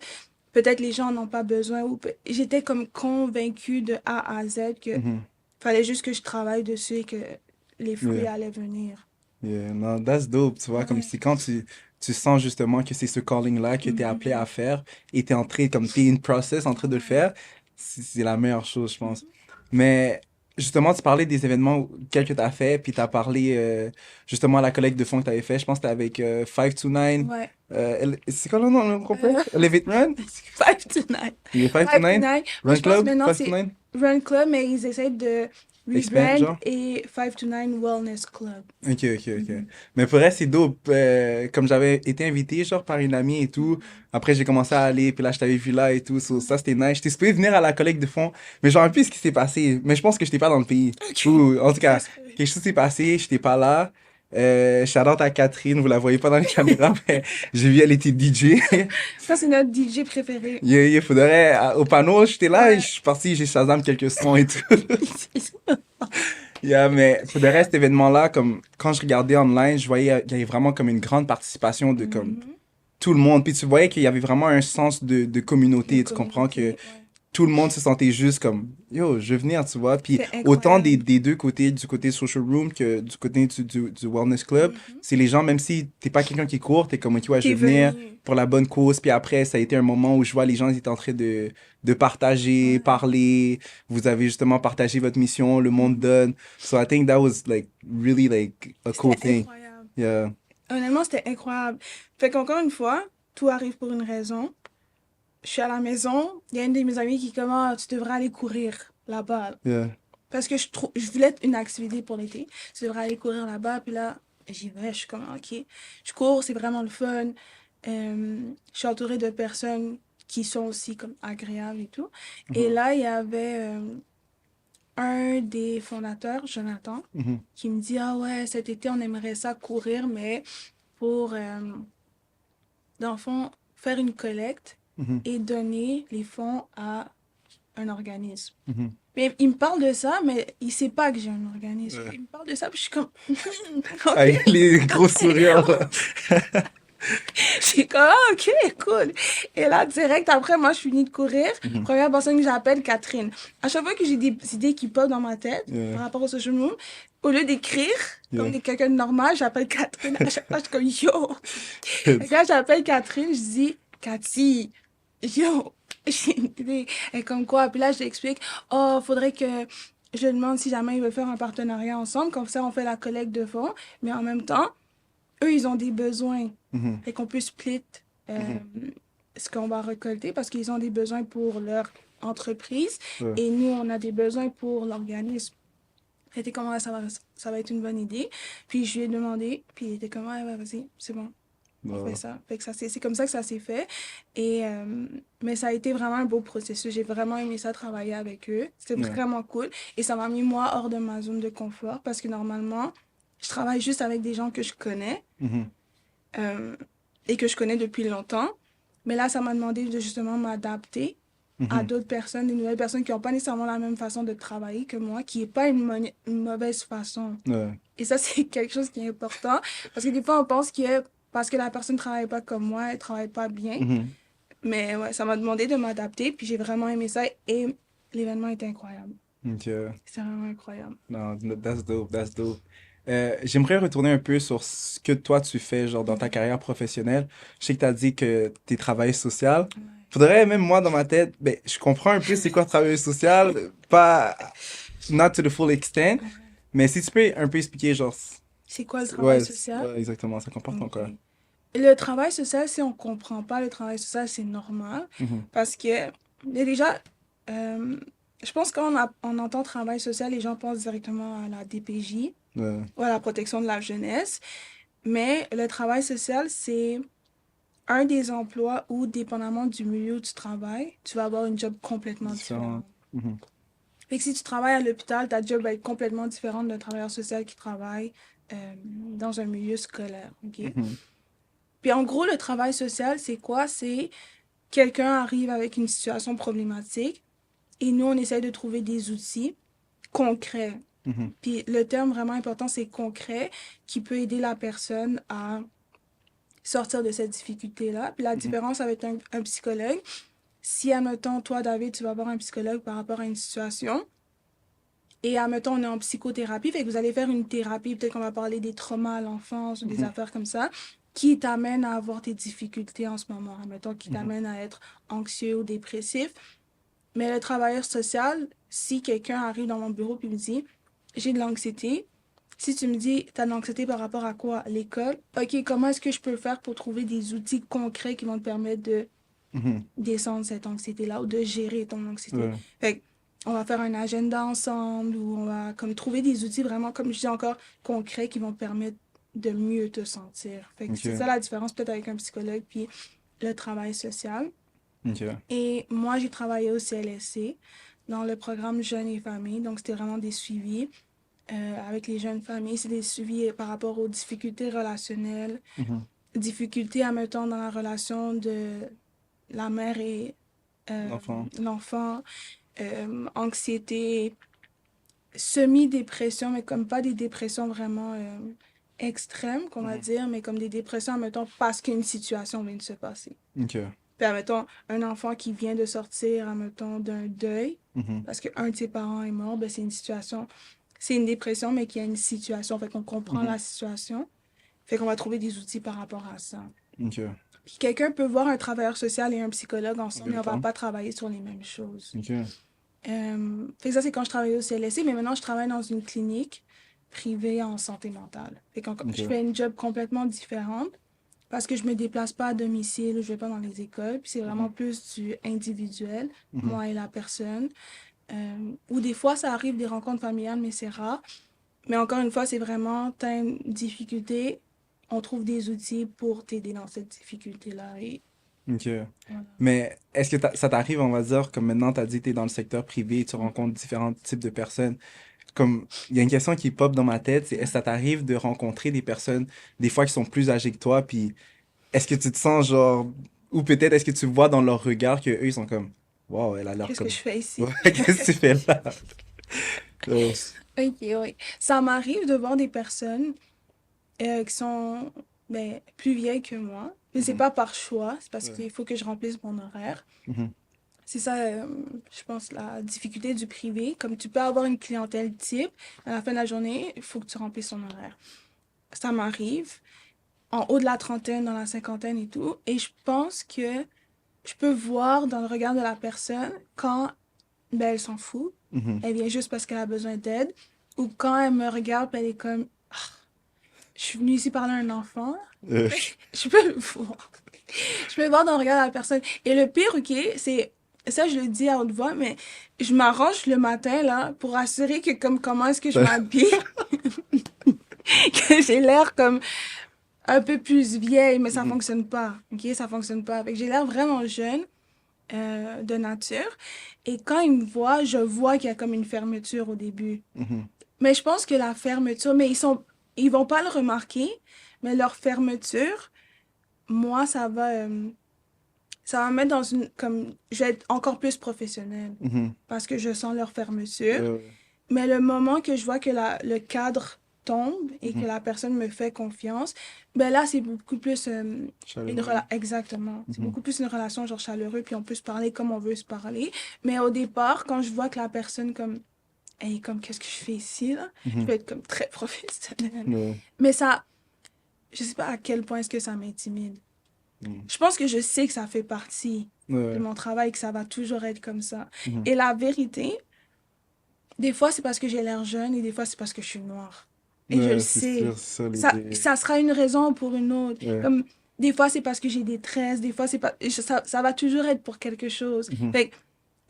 les gens n'ont pas besoin ou j'étais comme convaincue de A à Z que Mhm. fallait juste que je travaille dessus et que les fruits Yeah. allaient venir. Yeah. Non, that's dope, tu vois, comme Ouais. c'est quand tu sens justement que c'est ce calling-là que t'es appelé à Mhm. faire et t'es entré, comme t'es in process en train de le Ouais. faire, c'est la meilleure chose, je pense. Mhm. Mais justement, tu parlais des événements que t'as fait, puis t'as parlé justement à la collecte de fonds que t'avais fait. Je pense que c'était avec 529. Ouais. C'est quoi le nom complet? Euh, Elevate Run? 5 to 9. Il est 5 to 529? 9. Mais Run je pense Club? maintenant c'est 529? Run Club, mais ils essaient de Expand, rebrand genre? et 5 to 9 Wellness Club. Ok, ok, ok. Mhm. Mais pour elle, c'est dope. Comme j'avais été invité, genre, par une amie et tout. Après, j'ai commencé à aller, puis là, je t'avais vu là et tout. So, ça, c'était nice. J'étais supposé venir à la collecte de fonds, mais je me rappelle plus ce qui s'est passé. Mais je pense que j'étais pas dans le pays. Ok. Ou, en tout Ça cas, se fait. quelque chose s'est passé, j'étais pas là. Shout out à Catherine, vous la voyez pas dans les caméras, mais j'ai vu, elle était DJ. Ça, c'est notre DJ préféré. Il faudrait, au panneau, j'étais là et je Ouais. suis parti, j'ai Shazam quelques sons et tout. Yeah, mais pour le reste, cet événement-là, comme quand je regardais online, je voyais qu'il y avait vraiment comme une grande participation de comme Mhm. tout le monde. Puis tu voyais qu'il y avait vraiment un sens de De communauté. Tu comprends que communauté, ouais. tout le monde se sentait juste comme yo, je veux venir, tu vois. Puis C'était autant incroyable. des deux côtés, du côté social room que du côté du wellness club, Mhm. c'est les gens, même si t'es pas quelqu'un qui court, t'es comme ok, ouais, je T'es veux venir venu. pour la bonne cause. Puis après, ça a été un moment où je vois les gens ils étaient en train de partager, Ouais. parler. Vous avez justement partagé votre mission, le monde Mhm. donne. So I think that was like really like a cool C'était thing. incroyable. Yeah. Honnêtement, c'était incroyable. Fait qu'encore une fois, tout arrive pour une raison. Je suis à la maison, il y a une de mes amies qui commence, tu devrais aller courir là-bas. Yeah. Parce que je voulais une activité pour l'été. Tu devrais aller courir là-bas. Puis là, j'y vais, je suis comme, ok. Je cours, c'est vraiment le fun. Je suis entourée de personnes qui sont aussi comme agréables et tout. Et Mhm. là, il y avait un des fondateurs, Jonathan, Mhm. qui me dit, ah ouais, cet été, on aimerait ça courir, mais pour, dans le fond, faire une collecte Mhm. et donner les fonds à un organisme. Mhm. Mais il me parle de ça, mais il sait pas que j'ai un organisme. Ouais. Il me parle de ça, puis je suis comme, Avec ok. les gros sourires. J'ai comme, ah, ok, cool. Et là, direct après, moi, je finis de courir. Mhm. Première personne que j'appelle, Catherine. À chaque fois que j'ai des idées qui pop dans ma tête Yeah. par rapport au social media, au lieu d'écrire Yeah. comme quelqu'un de normal, j'appelle Catherine. À chaque fois, je suis comme, yo. Et quand j'appelle Catherine, je dis, Cathy, yo, j'ai une idée. Et comme quoi, puis là, je lui explique, oh, faudrait que je demande si jamais ils veulent faire un partenariat ensemble. Comme ça, on fait la collecte de fonds. Mais en même temps, eux, ils ont des besoins. Mhm. Fait qu'on peut split Mhm. ce qu'on va récolter parce qu'ils ont des besoins pour leur entreprise Ouais. et nous, on a des besoins pour l'organisme. C'était comment ça va être une bonne idée. Puis je lui ai demandé, puis il était comme, ouais, ouais, vas-y, c'est bon, on fait Ouais. ça. Fait que ça, c'est comme ça que ça s'est fait. Et, mais ça a été vraiment un beau processus. J'ai vraiment aimé ça, travailler avec eux. C'était Ouais. vraiment cool. Et ça m'a mis, moi, hors de ma zone de confort parce que normalement, je travaille juste avec des gens que je connais Mhm. euh, et que je connais depuis longtemps. Mais là, ça m'a demandé de justement m'adapter à Mhm. d'autres personnes, des nouvelles personnes qui n'ont pas nécessairement la même façon de travailler que moi, qui n'est pas une mauvaise façon. Ouais. Et ça, c'est quelque chose qui est important parce que des fois, on pense que parce que la personne ne travaille pas comme moi, elle ne travaille pas bien. Mhm. Mais ouais, ça m'a demandé de m'adapter, puis j'ai vraiment aimé ça et l'événement était incroyable. Ok. C'était vraiment incroyable. Non, that's dope, that's dope. J'aimerais retourner un peu sur ce que toi tu fais, genre dans ta carrière professionnelle. Je sais que tu as dit que tu es travailleuse sociale. Ouais. Faudrait, même moi, dans ma tête, ben, je comprends un peu c'est quoi travailleuse sociale, pas, not to the full extent, Ouais. mais si tu peux un peu expliquer, genre, C'est quoi le travail ouais, social? ouais, exactement, ça comporte en Ok. quoi? Le travail social, si on comprend pas le travail social, c'est normal. Mhm. Parce que, mais déjà, euh, je pense que quand on entend travail social, les gens pensent directement à la DPJ Ouais. ou à la protection de la jeunesse. Mais le travail social, c'est un des emplois où, dépendamment du milieu où tu travailles, tu vas avoir une job complètement Différent. différente. Mhm. Fait que si tu travailles à l'hôpital, ta job va être complètement différente d'un travailleur social qui travaille dans un milieu scolaire. OK? Mhm. Puis en gros, le travail social, c'est quoi? C'est quelqu'un arrive avec une situation problématique et nous, on essaie de trouver des outils concrets. Mhm. Puis le terme vraiment important, c'est concret, qui peut aider la personne à sortir de cette difficulté-là. Puis la Mhm. différence avec un psychologue, si, admettons, toi, David, tu vas voir un psychologue par rapport à une situation, et admettons, on est en psychothérapie, fait que vous allez faire une thérapie, peut-être qu'on va parler des traumas à l'enfance ou des Mhm. affaires comme ça, qui t'amènent à avoir tes difficultés en ce moment, admettons, qui Mhm. t'amènent à être anxieux ou dépressif. Mais le travailleur social, si quelqu'un arrive dans mon bureau et me dit, j'ai de l'anxiété, si tu me dis, t'as de l'anxiété par rapport à quoi? L'école? Ok, comment est-ce que je peux faire pour trouver des outils concrets qui vont te permettre de Mhm. descendre cette anxiété-là ou de gérer ton anxiété? Ouais. Fait que, on va faire un agenda ensemble ou on va comme trouver des outils vraiment, comme je dis encore, concrets qui vont te permettre de mieux te sentir. Fait que c'est Ok. ça la différence peut-être avec un psychologue puis le travail social. Ok. Et moi, j'ai travaillé au CLSC dans le programme Jeunes et Familles. Donc, c'était vraiment des suivis avec les jeunes familles. C'est des suivis par rapport aux difficultés relationnelles, Mhm. difficultés, admettons, dans la relation de la mère et L'enfant. l'enfant, anxiété, semi-dépression, mais comme pas des dépressions vraiment extrêmes, qu'on va Mhm. dire, mais comme des dépressions, admettons, parce qu'une situation vient de se passer. Ok. Puis, admettons, un enfant qui vient de sortir, admettons, d'un deuil, Mhm. parce qu'un de ses parents est mort, ben c'est une situation, c'est une dépression, mais qui a une situation. Fait qu'on comprend Mhm. la situation. Fait qu'on va trouver des outils par rapport à ça. Ok. Puis quelqu'un peut voir un travailleur social et un psychologue En ensemble, mais même on va temps. pas travailler sur les mêmes choses. Ok. Fait que ça, c'est quand je travaillais au CLSC, mais maintenant, je travaille dans une clinique privée en santé mentale. Fait que je Ok. fais une job complètement différente parce que je me déplace pas à domicile, je vais pas dans les écoles, puis c'est vraiment Mhm. plus du individuel, Mhm. moi et la personne. Ou des fois, ça arrive des rencontres familiales, mais c'est rare. Mais encore une fois, c'est vraiment, t'as une difficulté, on trouve des outils pour t'aider dans cette difficulté-là. Et Ok. voilà. Mais est-ce que ça t'arrive, on va dire, comme maintenant, tu as dit que tu es dans le secteur privé, tu rencontres différents types de personnes. Comme, il y a une question qui pop dans ma tête, c'est est-ce que ça t'arrive de rencontrer des personnes, des fois, qui sont plus âgées que toi, puis est-ce que tu te sens genre, ou peut-être est-ce que tu vois dans leur regard que eux ils sont comme, wow, elle a l'air Qu'est-ce que comme, je fais ouais, ici? qu'est-ce que tu fais là? Ok, oui. Ça m'arrive de voir des personnes qui sont ben, plus vieille que moi. Mais c'est Mhm. pas par choix, c'est parce Ouais. qu'il faut que je remplisse mon horaire. Mhm. C'est ça, je pense, la difficulté du privé. Comme tu peux avoir une clientèle type, à la fin de la journée, il faut que tu remplisses ton horaire. Ça m'arrive, en haut de la trentaine, dans la cinquantaine et tout, et je pense que je peux voir dans le regard de la personne quand ben, elle s'en fout, Mhm. elle vient juste parce qu'elle a besoin d'aide, ou quand elle me regarde, ben, elle est comme, ah, je suis venue ici parler à un enfant, Euh, je peux le voir. Je peux voir dans le regard de la personne. Et le pire, ok, c'est, ça je le dis à haute voix, mais je m'arrange le matin, là, pour assurer que comme comment est-ce que je m'habille, que j'ai l'air comme un peu plus vieille, mais ça Mhm. fonctionne pas, ok, ça fonctionne pas. Fait que j'ai l'air vraiment jeune, de nature. Et quand ils me voient, je vois qu'il y a comme une fermeture au début. Mhm. Mais je pense que la fermeture, mais ils vont pas le remarquer, mais leur fermeture, moi, ça va me mettre dans une, comme, je vais être encore plus professionnelle Mhm. parce que je sens leur fermeture. Euh, Mais le moment que je vois que le cadre tombe et que mhm. la personne me fait confiance, ben là, c'est beaucoup plus Chaleureux. exactement. C'est Mhm. beaucoup plus une relation genre chaleureuse, puis on peut se parler comme on veut se parler. Mais au départ, quand je vois que la personne comme, elle est comme, qu'est-ce que je fais ici, là? Je Mhm. vais être comme très professionnelle. Ouais. Mais ça, je sais pas à quel point est-ce que ça m'intimide. Mhm. Je pense que je sais que ça fait partie de Ouais. mon travail, que ça va toujours être comme ça. Mhm. Et la vérité, des fois, c'est parce que j'ai l'air jeune et des fois, c'est parce que je suis noire. Et je le Ouais, c'est sais. sûr, c'est ça Ça, l'idée. ça sera une raison pour une autre. Ouais. Comme, des fois, c'est parce que j'ai des tresses, des fois, c'est pas... ça va toujours être pour quelque chose. Mhm. Fait que-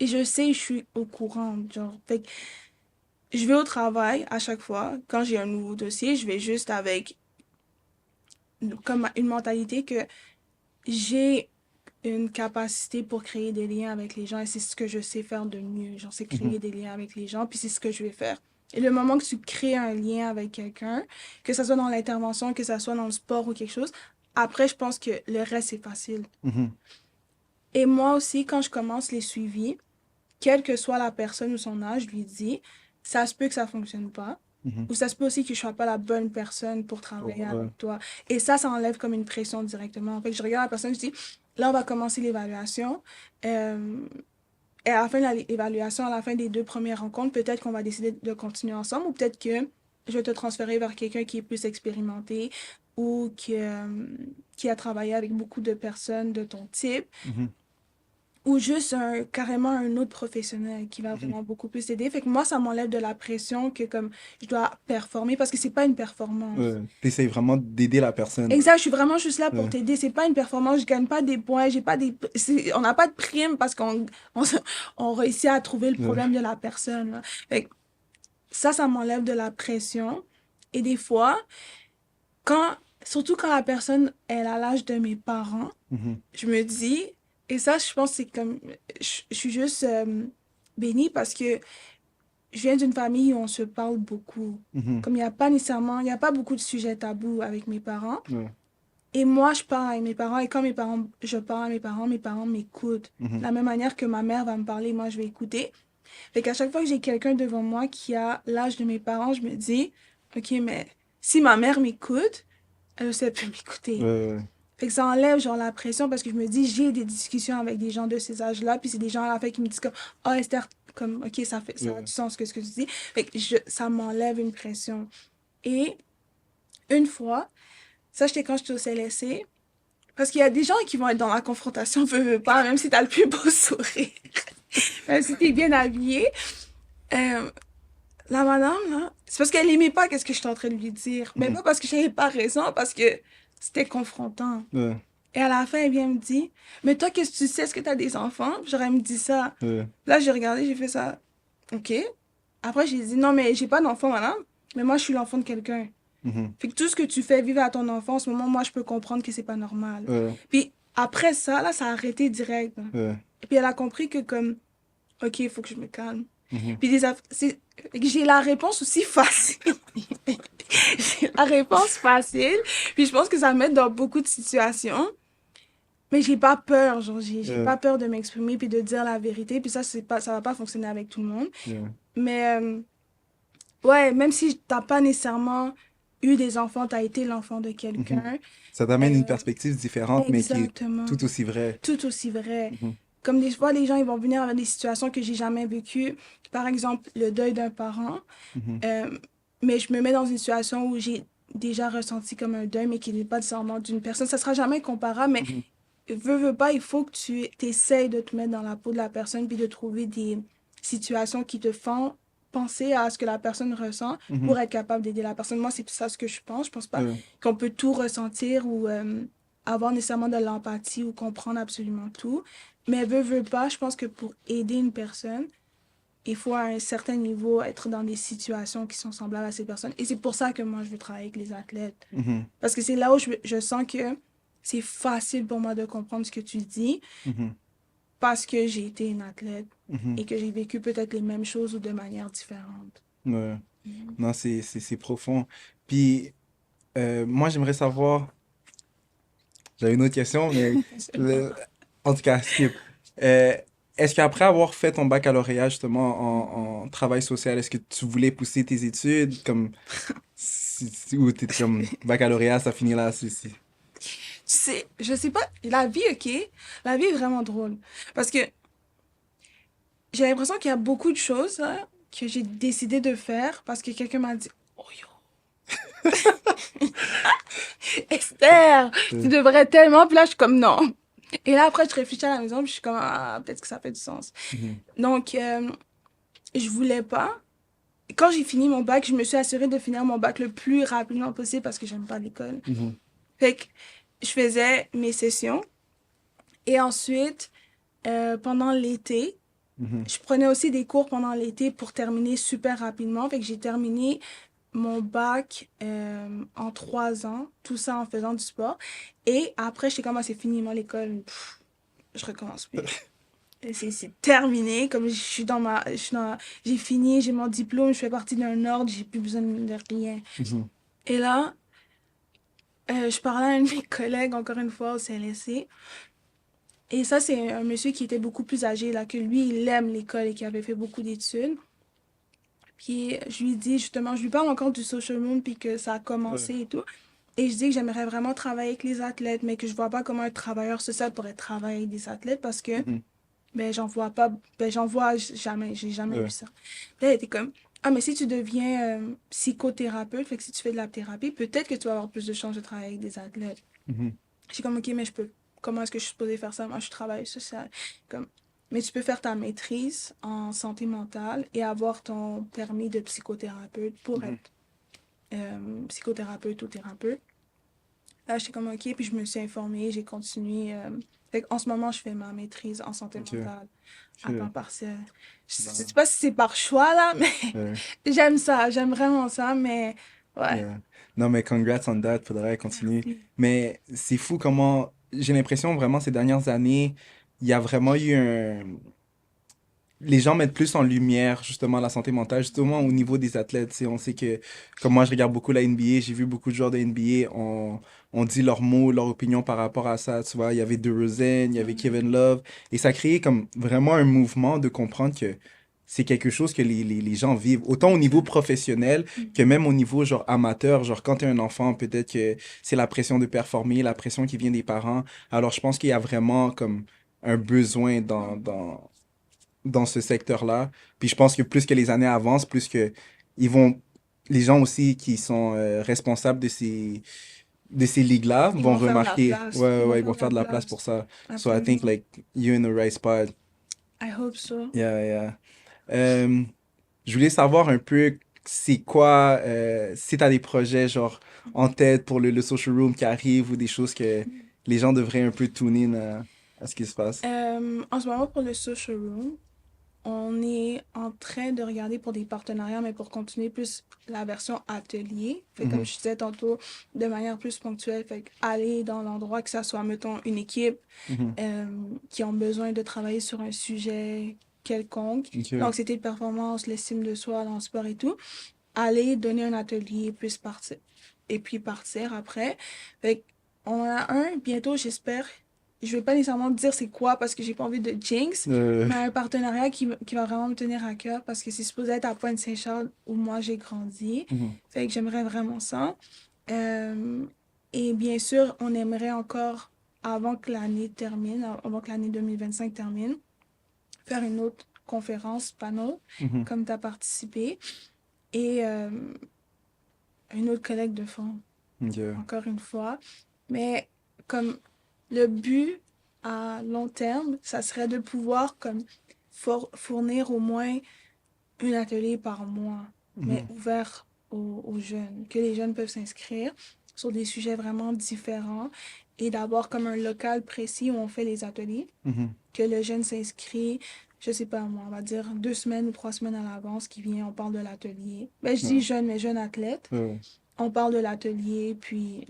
et je sais, je suis au courant, genre. Fait que je vais au travail à chaque fois. Quand j'ai un nouveau dossier, je vais juste avec comme une mentalité que j'ai une capacité pour créer des liens avec les gens et c'est ce que je sais faire de mieux. Genre, c'est Mhm. créer des liens avec les gens, puis c'est ce que je vais faire. Et le moment que tu crées un lien avec quelqu'un, que ce soit dans l'intervention, que ce soit dans le sport ou quelque chose, après, je pense que le reste, c'est facile. Mhm. Et moi aussi, quand je commence les suivis, quelle que soit la personne ou son âge, je lui dis, ça se peut que ça fonctionne pas. Mhm. Ou ça se peut aussi que je sois pas la bonne personne pour travailler Ouais. avec toi. Et ça enlève comme une pression directement. En fait, je regarde la personne, je dis, là, on va commencer l'évaluation. Euh, et à la fin de l'évaluation, à la fin des 2 premières rencontres, peut-être qu'on va décider de continuer ensemble ou peut-être que je vais te transférer vers quelqu'un qui est plus expérimenté ou qui a travaillé avec beaucoup de personnes de ton type. Mhm. Ou juste carrément un autre professionnel qui va Mhm. vraiment beaucoup plus aider. Fait que moi, ça m'enlève de la pression que comme je dois performer parce que c'est pas une performance. Ouais. T'essayes vraiment d'aider la personne. Exact, je suis vraiment juste là pour Ouais. t'aider. C'est pas une performance, je gagne pas des points, j'ai pas des... on n'a pas de prime parce on, on réussit à trouver le Ouais. problème de la personne, là. Fait que ça m'enlève de la pression. Et des fois, quand, surtout quand la personne est à l'âge de mes parents, Mhm. je me dis, et ça, je pense que c'est comme, je suis juste bénie parce que je viens d'une famille où on se parle beaucoup. Mhm. Comme il n'y a pas nécessairement, il n'y a pas beaucoup de sujets tabous avec mes parents. Ouais. Et moi, je parle avec mes parents et quand je parle à mes parents m'écoutent. De Mhm. la même manière que ma mère va me parler, moi, je vais écouter. Fait qu'à chaque fois que j'ai quelqu'un devant moi qui a l'âge de mes parents, je me dis, OK, mais si ma mère m'écoute, elle aussi, elle peut m'écouter. Ouais. Fait que ça enlève genre la pression parce que je me dis, j'ai des discussions avec des gens de ces âges-là, puis c'est des gens à la fin qui me disent comme, ah Esther, comme, ok, ça a Ouais. du sens que ce que tu dis. Fait que ça m'enlève une pression. Et une fois, ça j'étais quand j'étais au CLSC, parce qu'il y a des gens qui vont être dans la confrontation, veux pas, même si t'as le plus beau sourire, même si t'es bien habillé. Euh, la madame, là, c'est parce qu'elle aimait pas qu'est-ce que j'étais en train de lui dire. Mais Mhm. pas parce que j'avais pas raison, parce que c'était confrontant. Ouais. Et à la fin, elle vient me dire, mais toi, qu'est-ce que tu sais? Est-ce que tu as des enfants? J'aurais me dit ça. Ouais. Là, j'ai regardé, j'ai fait ça. OK. Après, j'ai dit, non, mais j'ai pas d'enfant, madame. Mais moi, je suis l'enfant de quelqu'un. Mhm. Fait que tout ce que tu fais vivre à ton enfant, en ce moment, moi, je peux comprendre que c'est pas normal. Ouais. Puis après ça, là, ça a arrêté direct. Ouais. Et puis elle a compris que comme, OK, il faut que je me calme. Mhm. Puis j'ai la réponse aussi facile. J'ai la réponse facile. Puis je pense que ça m'aide dans beaucoup de situations. Mais j'ai pas peur, genre, j'ai Ouais. pas peur de m'exprimer puis de dire la vérité. Puis ça, ça va pas fonctionner avec tout le monde. Ouais. Mais, ouais, même si t'as pas nécessairement eu des enfants, tu as été l'enfant de Mhm. quelqu'un. Ça t'amène une Euh, perspective différente, mais qui est exactement. tout aussi vraie. Tout aussi vrai. Mhm. Comme des fois, les gens, ils vont venir avec des situations que j'ai jamais vécues. Par exemple, le deuil d'un parent. Mhm. Euh, mais je me mets dans une situation où j'ai déjà ressenti comme un deuil, mais qui n'est pas nécessairement d'une personne. Ça sera jamais comparable, mais Mhm. veux pas, il faut que tu essayes de te mettre dans la peau de la personne, puis de trouver des situations qui te font penser à ce que la personne ressent Mhm. pour être capable d'aider la personne. Moi, c'est ça ce que je pense. Je pense pas Ouais. qu'on peut tout ressentir ou avoir nécessairement de l'empathie ou comprendre absolument tout. Mais veux pas, je pense que pour aider une personne, il faut à un certain niveau être dans des situations qui sont semblables à ces personnes. Et c'est pour ça que moi, je veux travailler avec les athlètes. Mhm. Parce que c'est là où je sens que c'est facile pour moi de comprendre ce que tu dis Mhm. parce que j'ai été une athlète Mhm. et que j'ai vécu peut-être les mêmes choses ou de manière différente. Ouais. Mhm. Non, c'est profond. Puis, moi, j'aimerais savoir, j'avais une autre question, mais C'est bon. euh, en tout cas, skip. Euh, est-ce qu'après avoir fait ton baccalauréat justement en travail social, est-ce que tu voulais pousser tes études comme ou t'étais comme baccalauréat, ça finit là, Tu sais, je sais pas, la vie, ok, la vie est vraiment drôle. Parce que j'ai l'impression qu'il y a beaucoup de choses hein, que j'ai décidé de faire parce que quelqu'un m'a dit, oh yo, Esther, tu Euh, devrais tellement. Puis là, je suis comme non. Et là, après, je réfléchis à la maison, puis je suis comme, ah, peut-être que ça fait du sens. mhm. Donc, je voulais pas. Quand j'ai fini mon bac, je me suis assurée de finir mon bac le plus rapidement possible parce que j'aime pas l'école. Mhm. Fait que je faisais mes sessions. Et ensuite, pendant l'été, Mhm. je prenais aussi des cours pendant l'été pour terminer super rapidement. Fait que j'ai terminé mon bac en 3 ans, tout ça en faisant du sport. Et après, j'étais comme, ah, c'est fini, moi, l'école, pff, je recommence plus. Et c'est terminé, comme je suis dans ma, je suis dans, j'ai fini, j'ai mon diplôme, je fais partie d'un ordre, j'ai plus besoin de rien. Mhm. Et là, je parlais à un de mes collègues, encore une fois, au CLSC. Et ça, c'est un monsieur qui était beaucoup plus âgé, là, que lui, il aime l'école et qui avait fait beaucoup d'études. Puis je lui dis justement, je lui parle encore du social room puis que ça a Ouais. commencé et tout. Et je dis que j'aimerais vraiment travailler avec les athlètes, mais que je vois pas comment un travailleur social pourrait travailler avec des athlètes parce que Mhm. ben j'en vois pas, ben j'en vois jamais, j'ai jamais vu Ouais. ça. Puis là, elle était comme, ah mais si tu deviens psychothérapeute, fait que si tu fais de la thérapie, peut-être que tu vas avoir plus de chances de travailler avec des athlètes. Mhm. J'ai comme, ok, mais je peux, comment est-ce que je suis supposée faire ça? Moi, je travaille social. Comme, mais tu peux faire ta maîtrise en santé mentale et avoir ton permis de psychothérapeute pour Mhm. être psychothérapeute ou thérapeute. Là, j'étais comme, ok, puis je me suis informée, j'ai continué. Fait en ce moment, je fais ma maîtrise en santé Ok. mentale à temps Ok. partiel. Je sais Non. pas si c'est par choix, là, mais Ouais. j'aime ça, j'aime vraiment ça, mais ouais. Yeah. Non, mais congrats on that, faudrait continuer. Merci. Mais c'est fou comment, j'ai l'impression vraiment ces dernières années, il y a vraiment eu un, les gens mettent plus en lumière justement la santé mentale, justement au niveau des athlètes. Tu sais, on sait que, comme moi je regarde beaucoup la NBA, j'ai vu beaucoup de joueurs de NBA, on dit leurs mots, leur opinion par rapport à ça. Tu vois, il y avait DeRozan, il y avait Mhm. Kevin Love, et ça a créé comme vraiment un mouvement de comprendre que c'est quelque chose que les gens vivent, autant au niveau Exact. professionnel que Mhm. même au niveau genre amateur. Genre quand t'es un enfant, peut-être que c'est la pression de performer, la pression qui vient des parents. Alors je pense qu'il y a vraiment comme un besoin dans ce secteur-là. Puis je pense que plus que les années avancent, plus que ils vont, les gens aussi qui sont responsables de ces ligues-là Ils vont vont faire de la remarquer, place. ouais, Ils vont ouais, ils faire vont de la faire de la place pour place. ça. So I think Absolument. like you're in the right spot. I hope so. Yeah, yeah. Euh, je voulais savoir un peu c'est quoi, si t'as des projets genre en tête pour le social room qui arrive ou des choses que les gens devraient un peu tune in à ce qui se passe. En ce moment, pour le social room, on est en train de regarder pour des partenariats, mais pour continuer plus la version atelier. Fait comme Mhm, je disais tantôt, de manière plus ponctuelle, fait aller dans l'endroit que ça soit, mettons, une équipe mhm. euh, qui ont besoin de travailler sur un sujet quelconque, Ok. l'anxiété de performance, l'estime de soi dans le sport et tout, aller donner un atelier, puis partir, et puis partir après. Fait on en a un bientôt, j'espère. je vais pas nécessairement te dire c'est quoi parce que j'ai pas envie de jinx, Euh, mais un partenariat qui va vraiment me tenir à cœur parce que c'est supposé être à Pointe-Saint-Charles où moi j'ai grandi. mhm, Fait que j'aimerais vraiment ça. Euh, et bien sûr, on aimerait encore, avant que l'année termine, avant que l'année 2025 termine, faire une autre conférence, panel, mhm, comme tu as participé, et une autre collecte de fonds, ok, encore une fois. Mais comme le but à long terme, ça serait de pouvoir comme fournir au moins un atelier par mois, mais mhm, ouvert aux jeunes, que les jeunes peuvent s'inscrire sur des sujets vraiment différents et d'avoir comme un local précis où on fait les ateliers, mhm, que le jeune s'inscrit, je sais pas moi, on va dire 2 semaines ou 3 semaines à l'avance qui vient, on parle de l'atelier. Ben, je dis ouais, jeune, mais jeune athlète. ouais, On parle de l'atelier, puis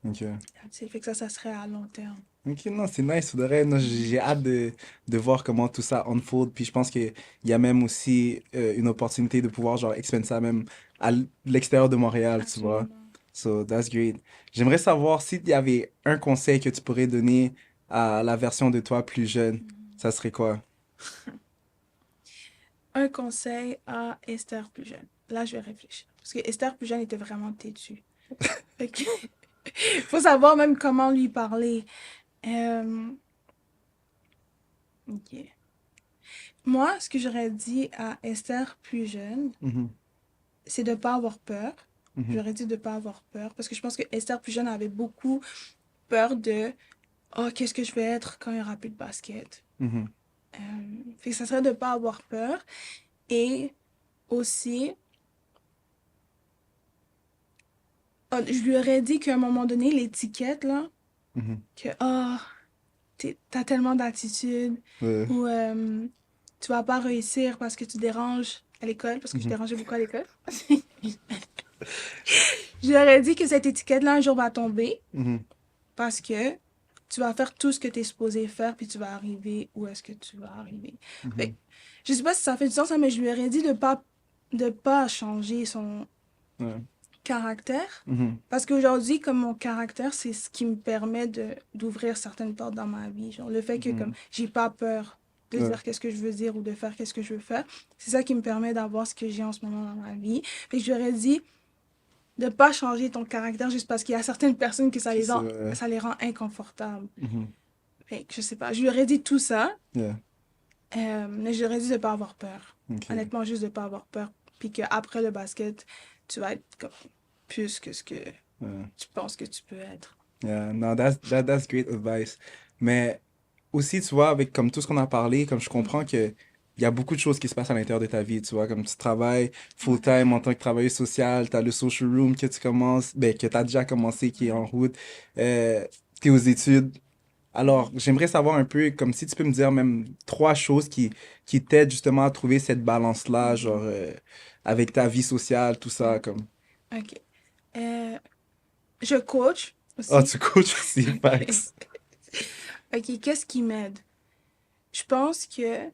ok. c'est fait que ça serait à long terme. Ok, non, c'est nice, faudrait, non, j'ai hâte de voir comment tout ça unfold, puis je pense qu'il y a même aussi une opportunité de pouvoir, genre, expand ça même à l'extérieur de Montréal, tu vois. Absolument. So, that's great. J'aimerais savoir s'il y avait un conseil que tu pourrais donner à la version de toi plus jeune, ça serait quoi? Un conseil à Esther plus jeune. Là, je vais réfléchir. Parce que Esther plus jeune était vraiment têtue. Fait que faut savoir même comment lui parler. Euh, ok. Moi, ce que j'aurais dit à Esther plus jeune, Mhm, c'est de ne pas avoir peur. mhm, J'aurais dit de ne pas avoir peur. Parce que je pense que Esther plus jeune avait beaucoup peur de oh, qu'est-ce que je vais être quand il n'y aura plus de basket. mhm, Euh, Fait que ça serait de ne pas avoir peur. Et aussi, oh, je lui aurais dit qu'à un moment donné, l'étiquette, là, mhm. que oh, t'as tellement d'attitude ou tu vas pas réussir parce que tu déranges à l'école, parce que je Mhm, dérangeais beaucoup à l'école. Je leur ai dit que cette étiquette-là, un jour, va tomber mhm, parce que tu vas faire tout ce que tu es supposé faire, puis tu vas arriver où est-ce que tu vas arriver. Fait que, mhm, je sais pas si ça fait du sens, hein, mais je lui aurais dit de pas changer son ouais, caractère. mhm, Parce qu'aujourd'hui, comme mon caractère, c'est ce qui me permet d'ouvrir certaines portes dans ma vie. Genre, le fait que, comme, mhm, j'ai pas peur de ouais, dire qu'est-ce que je veux dire ou de faire qu'est-ce que je veux faire, c'est ça qui me permet d'avoir ce que j'ai en ce moment dans ma vie. Fait que j'aurais dit de pas changer ton caractère juste parce qu'il y a certaines personnes que qui se... ça les rend inconfortables. mhm, Fait que je sais pas, je lui aurais dit tout ça, yeah, mais je lui aurais dit de pas avoir peur. ok, Honnêtement, juste de pas avoir peur. Puis qu'après le basket, tu vas être comme plus que ce que ouais. tu penses que tu peux être. Yeah, no, that's great advice. Mais aussi, tu vois, avec comme tout ce qu'on a parlé, comme je comprends Mhm. que il y a beaucoup de choses qui se passent à l'intérieur de ta vie, tu vois, comme tu travailles Ouais, full-time en tant que travailleuse sociale, tu as le social room que tu commences, ben, que tu as déjà commencé, qui est en ouais. route, tu es aux études. Alors, Mhm. j'aimerais savoir un peu, comme si tu peux me dire même trois choses qui t'aident justement à trouver cette balance-là, genre, Mhm. avec ta vie sociale, tout ça, Ouais. comme... Ok. Euh, je coach Ah, aussi. tu coaches aussi, Max. Ok, qu'est-ce qui m'aide? Je pense que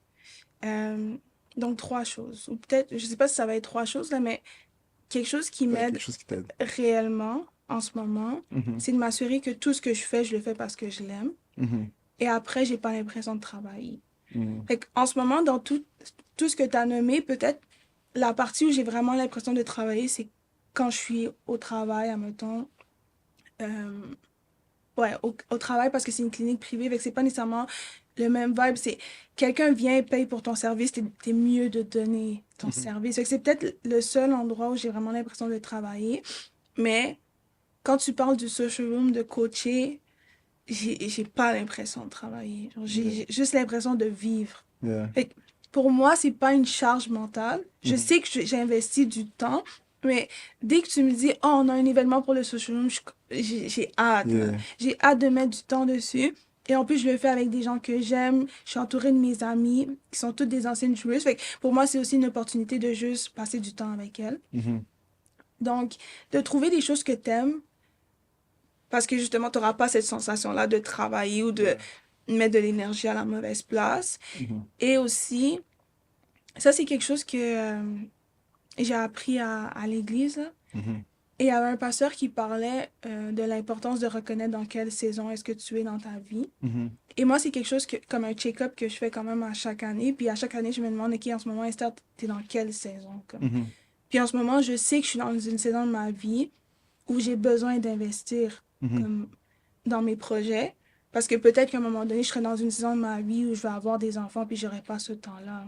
euh, donc trois choses, ou peut-être, je sais pas si ça va être trois choses là, mais quelque chose qui Ouais, quelque m'aide chose qui t'aide. réellement en ce moment, Mhm, c'est de m'assurer que tout ce que je fais, je le fais parce que je l'aime. mhm, Et après, j'ai pas l'impression de travailler. mhm. Fait en ce moment, dans tout ce que tu as nommé, peut-être la partie où j'ai vraiment l'impression de travailler, c'est quand je suis au travail, admettons. Euh, ouais, au travail parce que c'est une clinique privée, fait que c'est pas nécessairement le même vibe. C'est quelqu'un vient et paye pour ton service, t'es mieux de donner ton Mhm. service. Fait que c'est peut-être le seul endroit où j'ai vraiment l'impression de travailler. Mais quand tu parles du social room, de coacher, j'ai pas l'impression de travailler. Genre, Yeah. j'ai juste l'impression de vivre. Yeah. Fait que pour moi, c'est pas une charge mentale. Je Mhm. sais que j'ai investi du temps, mais dès que tu me dis, oh, on a un événement pour le social room, j'ai hâte, là. Yeah. J'ai hâte de mettre du temps dessus. Et en plus, je le fais avec des gens que j'aime. Je suis entourée de mes amis qui sont toutes des anciennes joueuses. Fait que pour moi, c'est aussi une opportunité de juste passer du temps avec elles. Mhm. Donc, de trouver des choses que t'aimes, parce que justement, tu n'auras pas cette sensation-là de travailler ou de Yeah. mettre de l'énergie à la mauvaise place. Mhm. Et aussi, ça, c'est quelque chose que j'ai appris à l'église, là. Mhm. Et il y avait un pasteur qui parlait de l'importance de reconnaître dans quelle saison est-ce que tu es dans ta vie. Et moi, c'est quelque chose comme un check-up que je fais quand même à chaque année. Puis à chaque année, je me demande, OK, en ce moment, Esther, t'es dans quelle saison? Puis en ce moment, je sais que je suis dans une saison de ma vie où j'ai besoin d'investir comme, dans mes projets. Parce que peut-être qu'à un moment donné, je serai dans une saison de ma vie où je vais avoir des enfants puis j'aurai pas ce temps-là.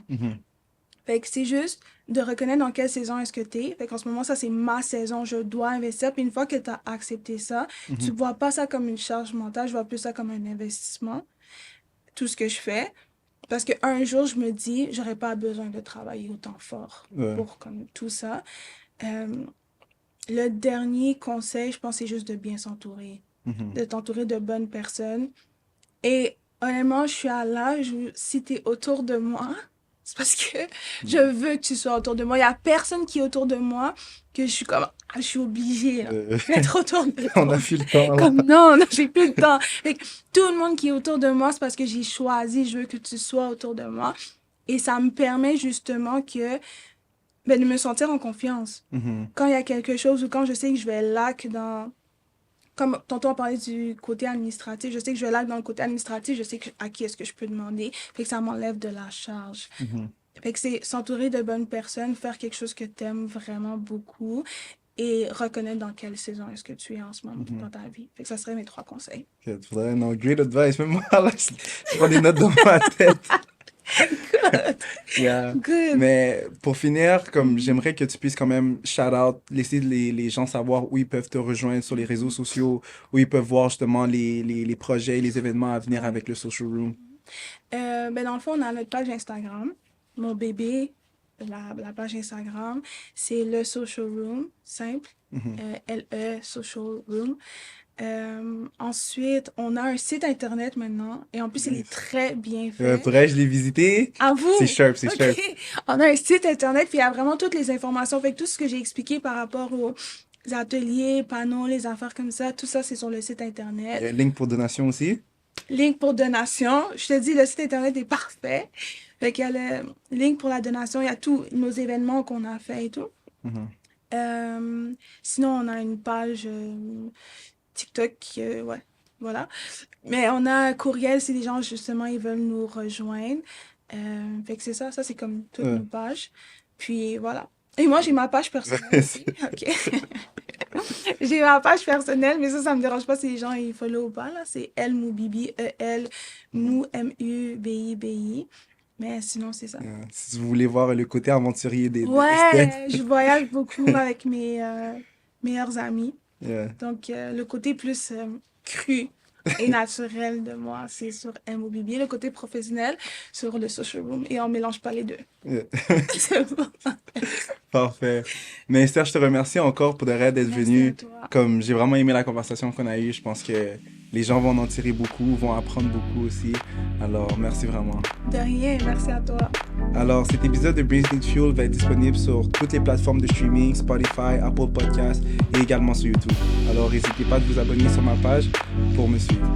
Fait que c'est juste de reconnaître dans quelle saison est-ce que t'es. Fait qu'en ce moment, ça, c'est ma saison, je dois investir. Puis une fois que tu as accepté ça, tu vois pas ça comme une charge mentale, je vois plus ça comme un investissement, tout ce que je fais. Parce qu'un jour, je me dis, j'aurais pas besoin de travailler autant fort pour comme tout ça. Le dernier conseil, je pense, c'est juste de bien s'entourer. De t'entourer de bonnes personnes. Et honnêtement, je suis à l'âge où si t'es autour de moi, c'est parce que je veux que tu sois autour de moi. Il n'y a personne qui est autour de moi que je suis comme, je suis obligée d'être autour de toi. On a plus le temps. Comme non, j'ai plus le temps. Fait que tout le monde qui est autour de moi, c'est parce que j'ai choisi, je veux que tu sois autour de moi. Et ça me permet justement de me sentir en confiance. Quand il y a quelque chose ou quand je sais que je vais lac dans... Comme tantôt on parlait du côté administratif, je sais que je vais lac dans le côté administratif, je sais à qui est-ce que je peux demander. Fait que ça m'enlève de la charge. Fait que c'est s'entourer de bonnes personnes, faire quelque chose que tu aimes vraiment beaucoup et reconnaître dans quelle saison est-ce que tu es en ce moment dans ta vie. Fait que ça serait mes 3 conseils. Non, great advice. Même moi, là, je prends des notes dans ma tête. Good. Good. Mais pour finir, comme j'aimerais que tu puisses quand même shout out, laisser les gens savoir où ils peuvent te rejoindre sur les réseaux sociaux, où ils peuvent voir justement les projets et les événements à venir avec le Social Room. Dans le fond, on a notre page Instagram. Mon bébé, la page Instagram, c'est le Social Room, simple. LE Social Room. Ensuite, on a un site internet maintenant. Et en plus, il est très bien fait. Pourrais-je les visiter? À vous? C'est sharp, c'est sharp. On a un site internet, puis il y a vraiment toutes les informations. Fait que tout ce que j'ai expliqué par rapport aux ateliers, panneaux, les affaires comme ça, tout ça, c'est sur le site internet. Il y a un link pour donation aussi? Link pour donation. Je te dis, le site internet est parfait. Fait qu'il y a le link pour la donation. Il y a tous nos événements qu'on a fait et tout. Sinon, on a une page... TikTok, ouais, voilà. Mais on a un courriel si les gens, justement, ils veulent nous rejoindre. Fait que c'est ça c'est comme toutes nos pages. Puis voilà. Et moi, j'ai ma page personnelle aussi. OK. J'ai ma page personnelle, mais ça me dérange pas si les gens, ils follow ou pas, là. C'est Elmoubibi, Moubibi. Mais sinon, c'est ça. Si vous voulez voir le côté aventurier des Ouais, je voyage beaucoup avec mes meilleurs amis. Donc, le côté plus cru et naturel de moi, c'est sur MOBB. Le côté professionnel, sur le Social Room. Et on ne mélange pas les deux. C'est bon. Parfait. Mais Esther, je te remercie encore pour d'être venue. Comme j'ai vraiment aimé la conversation qu'on a eue, je pense que les gens vont en tirer beaucoup, vont apprendre beaucoup aussi. Alors, merci vraiment. De rien, merci à toi. Alors, cet épisode de Brains Need Fuel va être disponible sur toutes les plateformes de streaming, Spotify, Apple Podcasts et également sur YouTube. Alors, n'hésitez pas à vous abonner sur ma page pour me suivre.